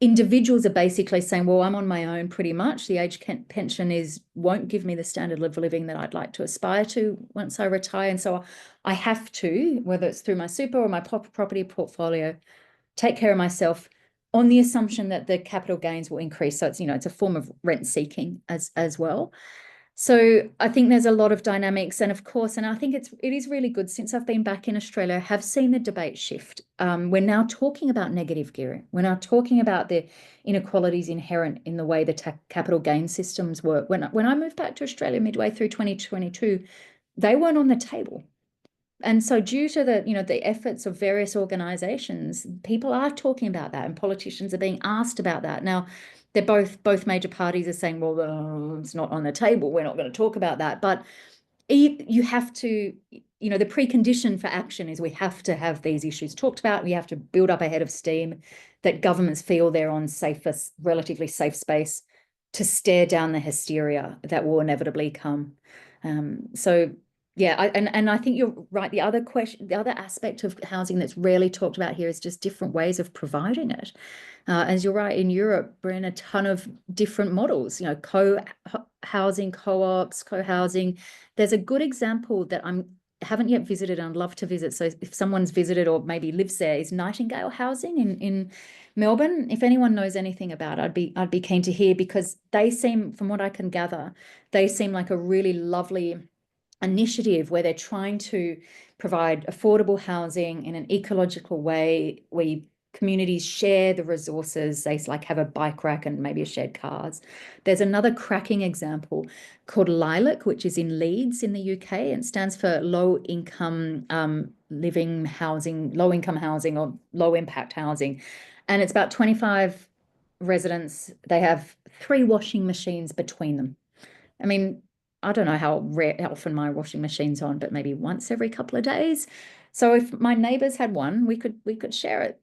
individuals are basically saying, well, I'm on my own pretty much. The age pension won't give me the standard of living that I'd like to aspire to once I retire. And so I have to, whether it's through my super or my property portfolio, take care of myself on the assumption that the capital gains will increase. So it's a form of rent seeking as well. So I think there's a lot of dynamics, and of course, and I think it is really good, since I've been back in Australia, I have seen the debate shift. We're now talking about negative gearing. We're now talking about the inequalities inherent in the way the capital gain systems work. When I moved back to Australia midway through 2022, they weren't on the table. And so due to the efforts of various organizations, people are talking about that, and politicians are being asked about that. Now, they're both major parties are saying, well, it's not on the table, we're not going to talk about that. But you have to, the precondition for action is we have to have these issues talked about. We have to build up a head of steam that governments feel they're on relatively safe space to stare down the hysteria that will inevitably come. So yeah, and I think you're right. The other aspect of housing that's rarely talked about here is just different ways of providing it. As you're right, in Europe, we're in a ton of different models, co-housing, co-ops, co-housing. There's a good example that I haven't yet visited and I'd love to visit. So if someone's visited or maybe lives there, is Nightingale Housing in Melbourne. If anyone knows anything about it, I'd be keen to hear, because they seem, from what I can gather, they seem like a really lovely initiative where they're trying to provide affordable housing in an ecological way, where communities share the resources. They have a bike rack and maybe a shared cars. There's another cracking example called Lilac, which is in Leeds in the UK, and stands for low income housing or low impact housing. And it's about 25 residents. They have 3 washing machines between them. I mean, I don't know how often my washing machine's on, but maybe once every couple of days. So if my neighbors had one, we could share it.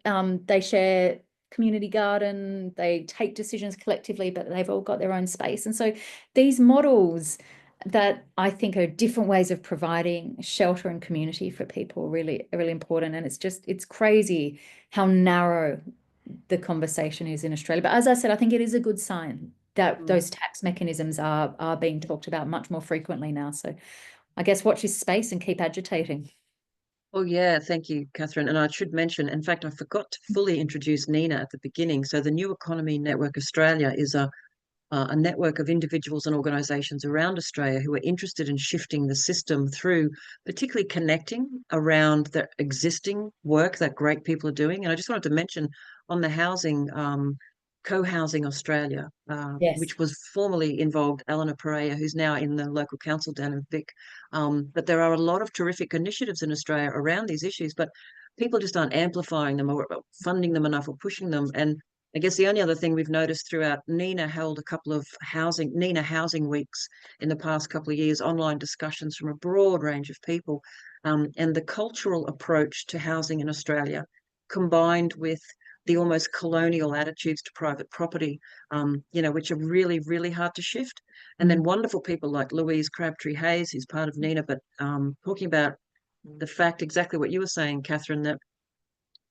They share community garden, they take decisions collectively, but they've all got their own space. And so these models that I think are different ways of providing shelter and community for people really important. And it's crazy how narrow the conversation is in Australia. But as I said, I think it is a good sign that those tax mechanisms are being talked about much more frequently now. So I guess watch this space and keep agitating. Oh, yeah, thank you, Katherine. And I should mention, in fact, I forgot to fully introduce NENA at the beginning. So the New Economy Network Australia is a a network of individuals and organisations around Australia who are interested in shifting the system through particularly connecting around the existing work that great people are doing. And I just wanted to mention on the housing, Co-Housing Australia, Yes. which was formerly involved Eleanor Pereira, who's now in the local council down in Vic. But there are a lot of terrific initiatives in Australia around these issues, but people just aren't amplifying them or funding them enough or pushing them. And I guess the only other thing we've noticed throughout, NENA held a couple of NENA housing weeks in the past couple of years, online discussions from a broad range of people. And the cultural approach to housing in Australia, combined with the almost colonial attitudes to private property, which are really, really hard to shift. And then wonderful people like Louise Crabtree-Hayes, who's part of NENA, but talking about the fact exactly what you were saying, Katherine, that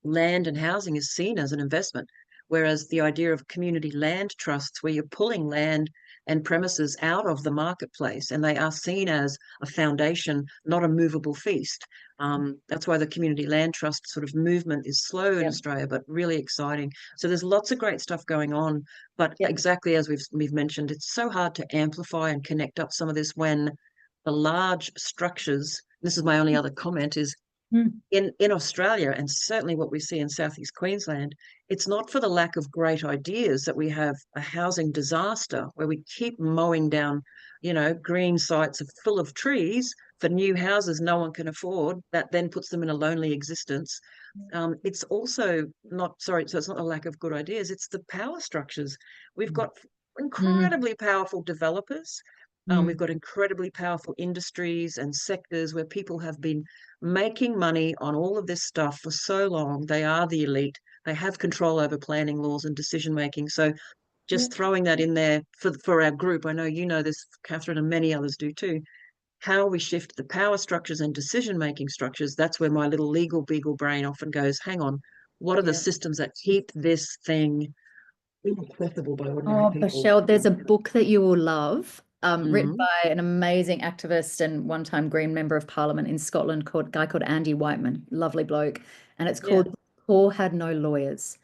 land and housing is seen as an investment, whereas the idea of community land trusts, where you're pulling land and premises out of the marketplace and they are seen as a foundation, not a movable feast. That's why the community land trust sort of movement is slow in Australia, but really exciting. So there's lots of great stuff going on, but exactly as we've mentioned, it's so hard to amplify and connect up some of this when the large structures, this is my only other comment, is in Australia, and certainly what we see in Southeast Queensland, it's not for the lack of great ideas that we have a housing disaster where we keep mowing down, green sites full of trees for new houses no one can afford, that then puts them in a lonely existence. It's also not, sorry, so it's not a lack of good ideas, it's the power structures. We've got incredibly powerful developers. We've got incredibly powerful industries and sectors where people have been making money on all of this stuff for so long. They are the elite. They have control over planning laws and decision making. So just throwing that in there for our group, I know you know this, Katherine, and many others do too, how we shift the power structures and decision making structures. That's where my little legal beagle brain often goes, hang on, what are the systems that keep this thing inaccessible by ordinary people? Michelle, there's a book that you will love, written by an amazing activist and one-time Green Member of Parliament in Scotland, guy called Andy Whiteman, lovely bloke, and it's called Poor Had No Lawyers.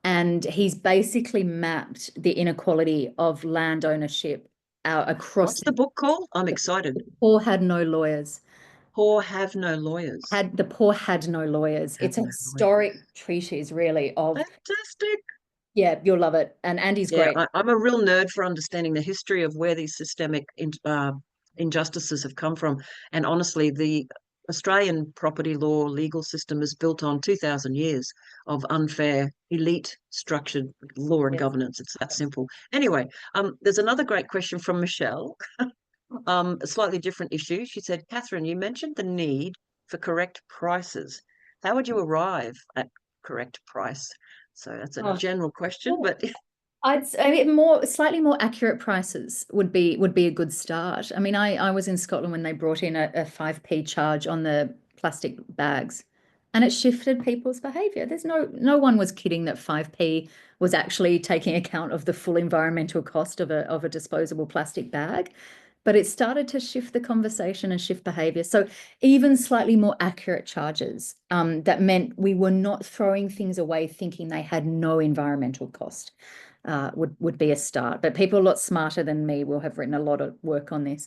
And he's basically mapped the inequality of land ownership out across. What's the book called? I'm excited. Poor Had No Lawyers. Poor Have No Lawyers. The Poor Had No Lawyers. It's a historic treatise, really, of. Fantastic. Yeah, you'll love it. And Andy's great. I'm a real nerd for understanding the history of where these systemic injustices have come from. And honestly, the Australian property law legal system is built on 2,000 years of unfair, elite structured law and governance. It's that simple. Anyway, there's another great question from Michelle, a slightly different issue. She said, Katherine, you mentioned the need for correct prices. How would you arrive at correct price? So that's a general question, but slightly more accurate prices would be a good start. I mean, I was in Scotland when they brought in a 5p charge on the plastic bags, and it shifted people's behaviour. There's no one was kidding that 5p was actually taking account of the full environmental cost of a disposable plastic bag. But it started to shift the conversation and shift behaviour. So even slightly more accurate charges, that meant we were not throwing things away thinking they had no environmental cost, would be a start. But people a lot smarter than me will have written a lot of work on this.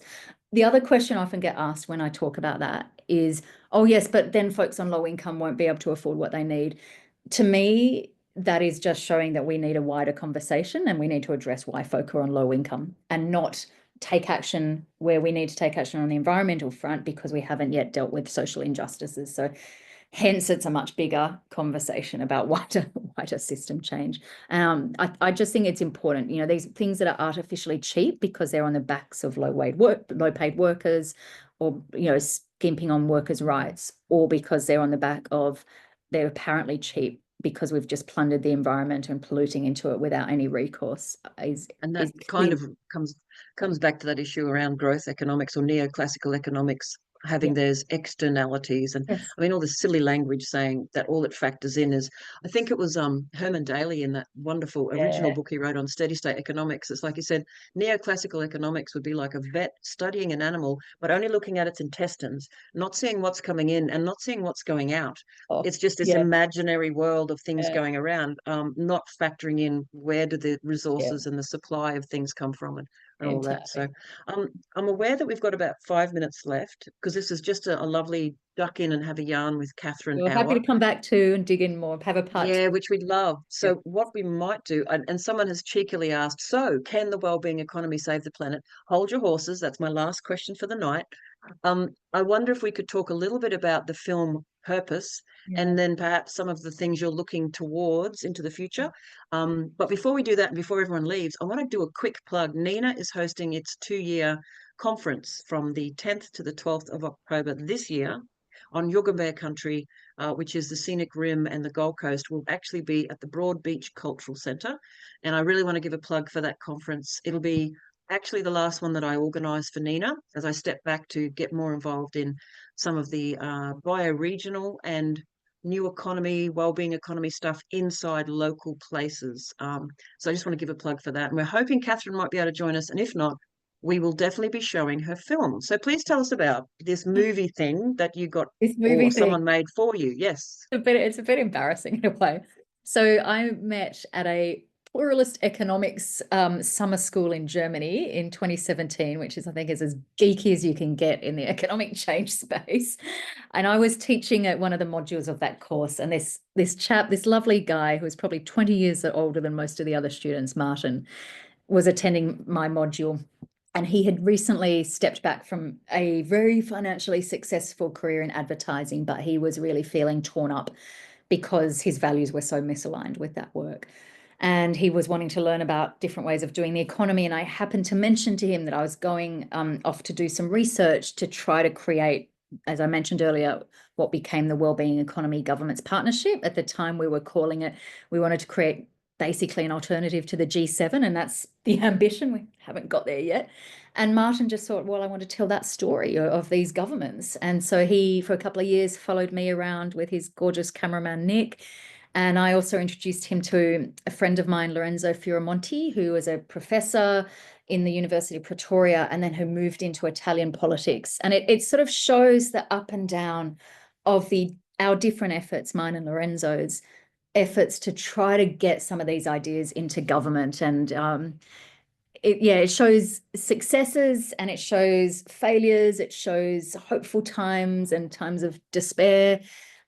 The other question I often get asked when I talk about that is, oh yes, but then folks on low income won't be able to afford what they need. To me, that is just showing that we need a wider conversation and we need to address why folk are on low income and not take action where we need to take action on the environmental front because we haven't yet dealt with social injustices. So hence it's a much bigger conversation about wider system change. I just think it's important, these things that are artificially cheap because they're on the backs of low paid workers, or, skimping on workers' rights, or because they're on the back of, they're apparently cheap because we've just plundered the environment and polluting into it without any recourse. Comes back to that issue around growth economics or neoclassical economics. having those externalities. And Yes. I mean, all this silly language saying that all it factors in is, I think it was Herman Daly in that wonderful original Yeah. book he wrote on steady state economics. It's like he said, neoclassical economics would be like a vet studying an animal, but only looking at its intestines, not seeing what's coming in and not seeing what's going out. Oh, It's just this yeah. imaginary world of things Yeah. going around, not factoring in where do the Yeah. resources and the supply of things come from, and all that. So Entirely. I'm aware that we've got about 5 minutes left, because this is just a lovely duck in and have a yarn with Katherine We're happy hour. to come back to and dig in more, have a part Yeah, two. which we'd love. Yeah. So what we might do, and someone has cheekily asked, so can the wellbeing economy save the planet? Hold your horses. That's my last question for the night. I wonder if we could talk a little bit about the film Purpose, Yeah. and then perhaps some of the things you're looking towards into the future. But before we do that, and before everyone leaves, I want to do a quick plug. NENA is hosting its 2-year conference from the 10th to the 12th of October this year on Yugambeh country, which is the scenic rim and the Gold Coast. Will actually be at the Broad Beach Cultural Centre. And I really want to give a plug for that conference. It'll be actually the last one that I organised for NENA, as I step back to get more involved in some of the bioregional and new economy, wellbeing economy stuff inside local places. So I just want to give a plug for that. And we're hoping Katherine might be able to join us. And if not, we will definitely be showing her film. So please tell us about this movie thing that you got, This or movie thing, someone made for you. Yes. it's a bit embarrassing in a way. So I met at a pluralist economics summer school in Germany in 2017, which is, I think, is as geeky as you can get in the economic change space. And I was teaching at one of the modules of that course, and this chap, this lovely guy who was probably 20 years older than most of the other students, Martin, was attending my module. And he had recently stepped back from a very financially successful career in advertising, but he was really feeling torn up because his values were so misaligned with that work. And he was wanting to learn about different ways of doing the economy. And I happened to mention to him that I was going off to do some research to try to create, as I mentioned earlier, what became the Wellbeing Economy Governments Partnership. At the time, we were calling it, we wanted to create basically an alternative to the G7, and that's the ambition. We haven't got there yet. And Martin just thought, well, I want to tell that story of these governments. And so he, for a couple of years, followed me around with his gorgeous cameraman, Nick. And I also introduced him to a friend of mine, Lorenzo Fioramonti, who was a professor in the University of Pretoria and then who moved into Italian politics. And it sort of shows the up and down of our different efforts, mine and Lorenzo's efforts to try to get some of these ideas into government. And it shows successes and it shows failures. It shows hopeful times and times of despair.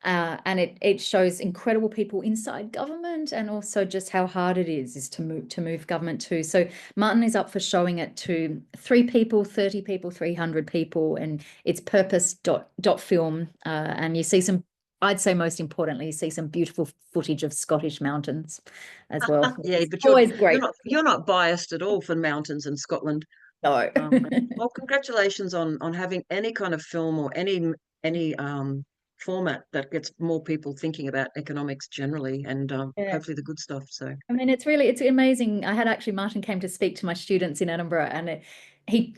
And it shows incredible people inside government, and also just how hard it is to move government too. So Martin is up for showing it to 3 people, 30 people, 300 people, and it's purpose.film. And you see some, I'd say most importantly, you see some beautiful footage of Scottish mountains as well. Yeah, It's but always great. you're not biased at all for mountains in Scotland. No. Well, congratulations on having any kind of film or any format that gets more people thinking about economics generally, and Yeah. hopefully the good stuff. So I mean, it's amazing. I had actually, Martin came to speak to my students in Edinburgh, and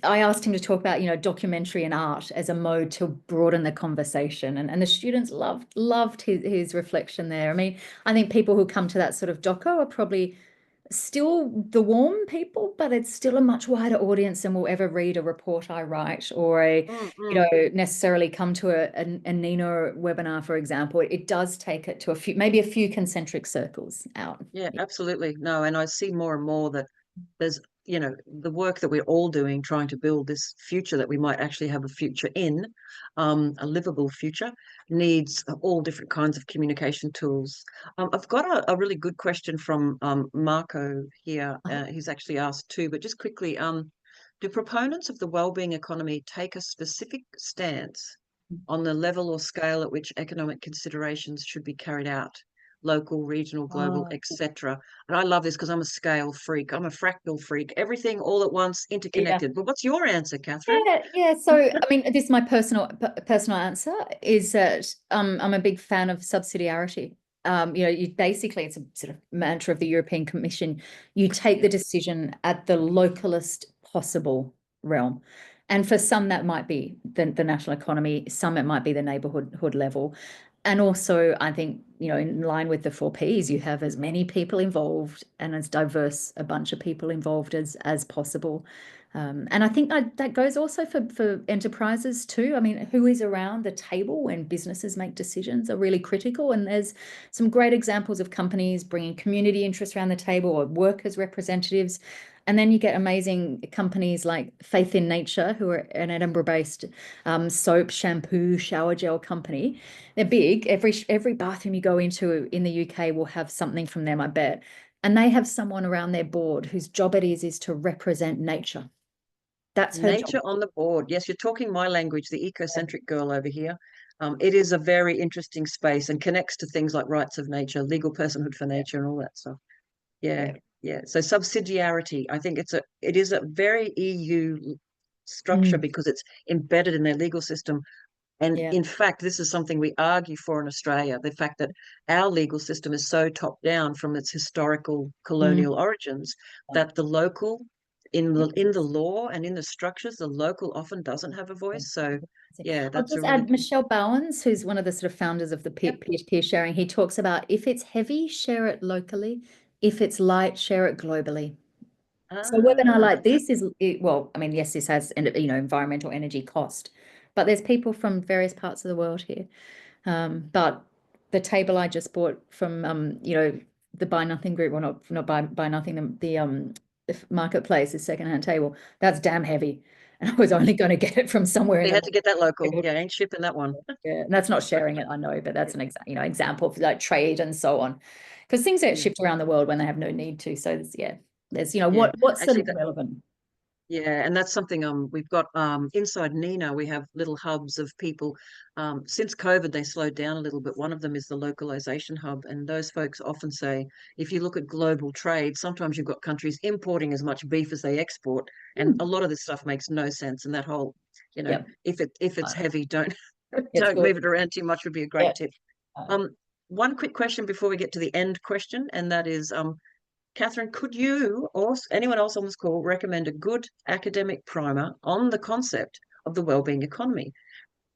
I asked him to talk about, documentary and art as a mode to broaden the conversation. And the students loved his reflection there. I mean, I think people who come to that sort of doco are probably still the warm people, but it's still a much wider audience than will ever read a report I write or necessarily come to a NENA webinar, for example. It does take it to maybe a few concentric circles out. yeah, absolutely. No, and I see more and more that there's, the work that we're all doing, trying to build this future that we might actually have a future in, a livable future, needs all different kinds of communication tools. I've got a really good question from Marco here. He's actually asked two, but just quickly, do proponents of the wellbeing economy take a specific stance on the level or scale at which economic considerations should be carried out? Local, regional, global, Oh, etc. And I love this because I'm a scale freak. I'm a fractal freak. Everything all at once, yeah. interconnected. But what's your answer, Katherine? Yeah. So, I mean, this is my personal answer is that I'm a big fan of subsidiarity. You basically, it's a sort of mantra of the European Commission. You take the decision at the localist possible realm. And for some, that might be the national economy. Some it might be the neighbourhood level. And also, I think, in line with the 4Ps, you have as many people involved and as diverse a bunch of people involved as possible. And I think that goes also for enterprises too. I mean, who is around the table when businesses make decisions are really critical. And there's some great examples of companies bringing community interests around the table, or workers' representatives. And then you get amazing companies like Faith in Nature, who are an Edinburgh-based soap, shampoo, shower gel company. They're big. Every bathroom you go into in the UK will have something from them, I bet. And they have someone around their board whose job it is to represent nature. That's her job. Nature on the board. Yes, you're talking my language, the ecocentric girl over here. It is a very interesting space and connects to things like rights of nature, legal personhood for nature, and all that stuff. Yeah, Yeah. yeah. So subsidiarity, I think it is a very EU structure because it's embedded in their legal system. And Yeah. in fact, this is something we argue for in Australia, the fact that our legal system is so top down from its historical colonial origins that the local, in the law and in the structures, the local often doesn't have a voice. So yeah, I'll that's a just really add Michelle Bowens, who's one of the sort of founders of the yep. peer sharing. He talks about, if it's heavy, share it locally. If it's light, share it globally. So a webinar Ah, like this is, well, I mean, yes, this has, environmental energy cost, but there's people from various parts of the world here. But the table I just bought from, the Buy Nothing group, or not Buy Nothing, the marketplace, the secondhand table, that's damn heavy. And I was only going to get it from somewhere in they the had to get that local. world. Yeah, ain't shipping that one. Yeah, and that's not sharing it, I know, but that's an example of like trade and so on, because things get Yeah, shipped around the world when they have no need to. So there's yeah. what's sort Actually, of relevant. yeah, and that's something we've got inside NENA. We have little hubs of people. Since COVID, they slowed down a little bit. One of them is the localization hub, and those folks often say, if you look at global trade, sometimes you've got countries importing as much beef as they export, and a lot of this stuff makes no sense. And that whole, Yep, if it's heavy, don't it's don't good. move it around too much would be a Yeah. great tip. One quick question before we get to the end question, and that is, Katherine, could you or anyone else on this call recommend a good academic primer on the concept of the wellbeing economy?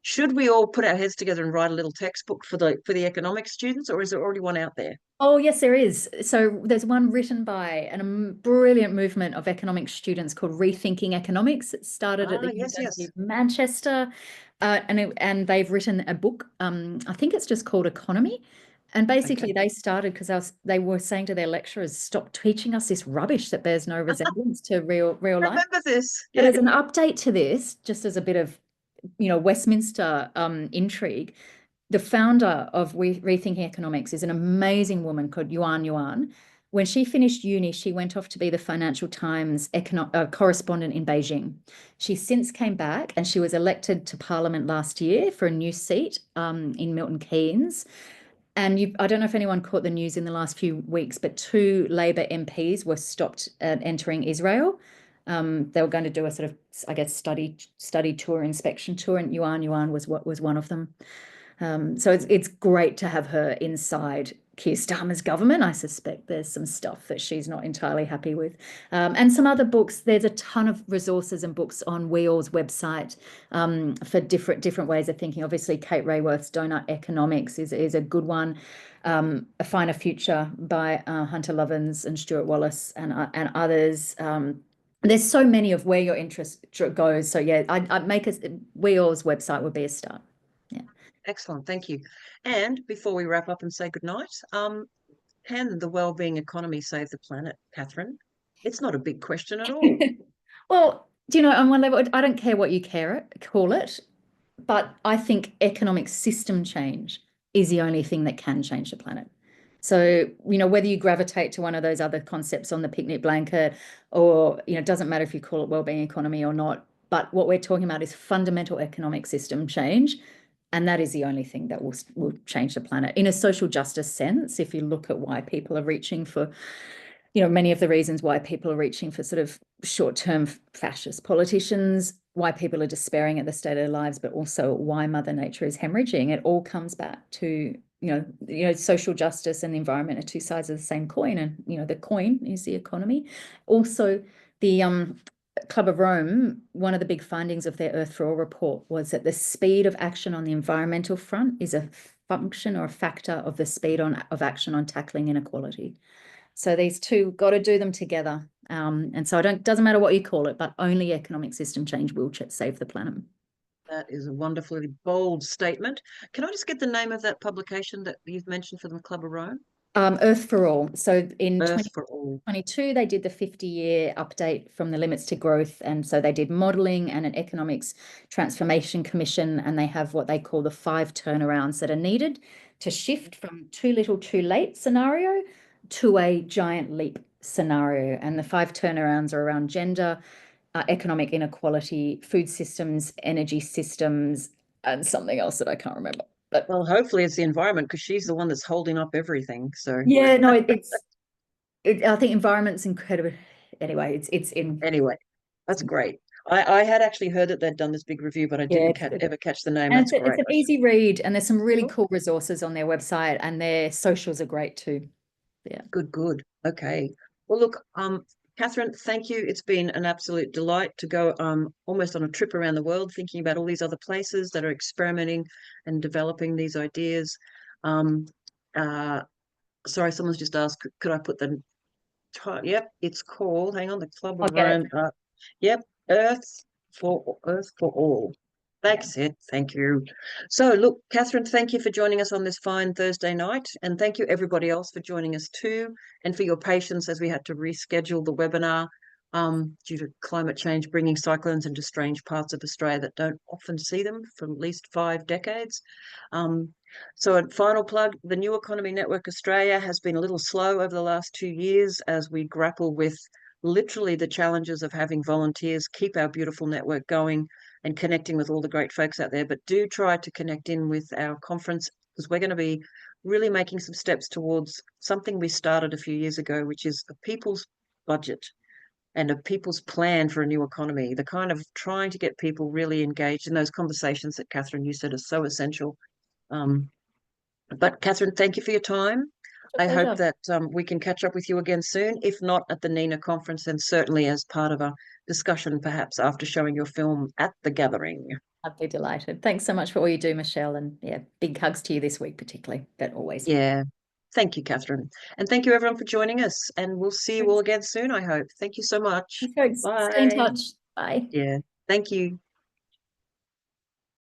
Should we all put our heads together and write a little textbook for the economics students, or is there already one out there? Oh, yes, there is. So there's one written by a brilliant movement of economics students called Rethinking Economics. It started at the Yes, University yes. of Manchester, and they've written a book. I think it's just called Economy. And basically, Okay. they started because they were saying to their lecturers, "Stop teaching us this rubbish that bears no resemblance to real life." Remember this. But Yeah. as an update to this, just as a bit of Westminster intrigue, the founder of Rethinking Economics is an amazing woman called Yuan. When she finished uni, she went off to be the Financial Times correspondent in Beijing. She since came back, and she was elected to Parliament last year for a new seat in Milton Keynes. And I don't know if anyone caught the news in the last few weeks, but 2 Labour MPs were stopped entering Israel. They were going to do a sort of, I guess, study tour, inspection tour, and Yuan was one of them. So it's great to have her inside Keir Starmer's government. I suspect there's some stuff that she's not entirely happy with. And some other books. There's a ton of resources and books on WEAL's website for different ways of thinking. Obviously, Kate Raworth's Doughnut Economics is a good one. A Finer Future by Hunter Lovins and Stuart Wallace and others. There's so many of where your interest goes. So yeah, I'd make WEAL's website would be a start. Yeah. Excellent. Thank you. And before we wrap up and say goodnight, can the wellbeing economy save the planet, Katherine? It's not a big question at all. Well, on one level, I don't care what you call it, but I think economic system change is the only thing that can change the planet. So, whether you gravitate to one of those other concepts on the picnic blanket, or, it doesn't matter if you call it wellbeing economy or not, but what we're talking about is fundamental economic system change. And that is the only thing that will change the planet in a social justice sense. If you look at why people are reaching for, many of the reasons why people are reaching for sort of short-term fascist politicians, why people are despairing at the state of their lives, but also why Mother Nature is hemorrhaging, it all comes back to, social justice and the environment are two sides of the same coin. And, the coin is the economy. Also, the Club of Rome, one of the big findings of their Earth for All report was that the speed of action on the environmental front is a function or a factor of the speed of action on tackling inequality. So these two, got to do them together. And so doesn't matter what you call it, but only economic system change will save the planet. That is a wonderfully bold statement. Can I just get the name of that publication that you've mentioned for the Club of Rome? Earth for All. So in Earth for All. 2022, they did the 50-year update from the limits to growth. And so they did modeling and an economics transformation commission, and they have what they call the 5 turnarounds that are needed to shift from too little, too late scenario to a giant leap scenario. And the 5 turnarounds are around gender, economic inequality, food systems, energy systems, and something else that I can't remember. But well, hopefully it's the environment, because she's the one that's holding up everything. So yeah, no, I think environment's incredible. Anyway, it's in. Anyway, that's great. I had actually heard that they'd done this big review, but I didn't ever catch the name. And That's great. It's an easy read, and there's some really cool resources on their website, and their socials are great too. Yeah. Good. Okay. Well, look, Katherine, thank you. It's been an absolute delight to go almost on a trip around the world, thinking about all these other places that are experimenting and developing these ideas. Sorry, someone's just asked, could I put the yep, it's called, hang on, the Club of Rome. Yep, Earth for All. That's it. Thank you. So, look, Katherine, thank you for joining us on this fine Thursday night. And thank you, everybody else, for joining us too, and for your patience as we had to reschedule the webinar due to climate change bringing cyclones into strange parts of Australia that don't often see them for at least 5 decades. So a final plug, the New Economy Network Australia has been a little slow over the last 2 years as we grapple with literally the challenges of having volunteers keep our beautiful network going and connecting with all the great folks out there. But do try to connect in with our conference, because we're going to be really making some steps towards something we started a few years ago, which is a people's budget and a people's plan for a new economy, the kind of trying to get people really engaged in those conversations that, Katherine, you said are so essential. But Katherine, thank you for your time. I hope that we can catch up with you again soon, if not at the NENA conference, then certainly as part of a discussion, perhaps after showing your film at the gathering. I'd be delighted. Thanks so much for all you do, Michelle. And yeah, big hugs to you this week, particularly, but always. Yeah. Thank you, Katherine. And thank you, everyone, for joining us. And we'll see you all again soon, I hope. Thank you so much. Bye. Stay in touch. Bye. Yeah. Thank you.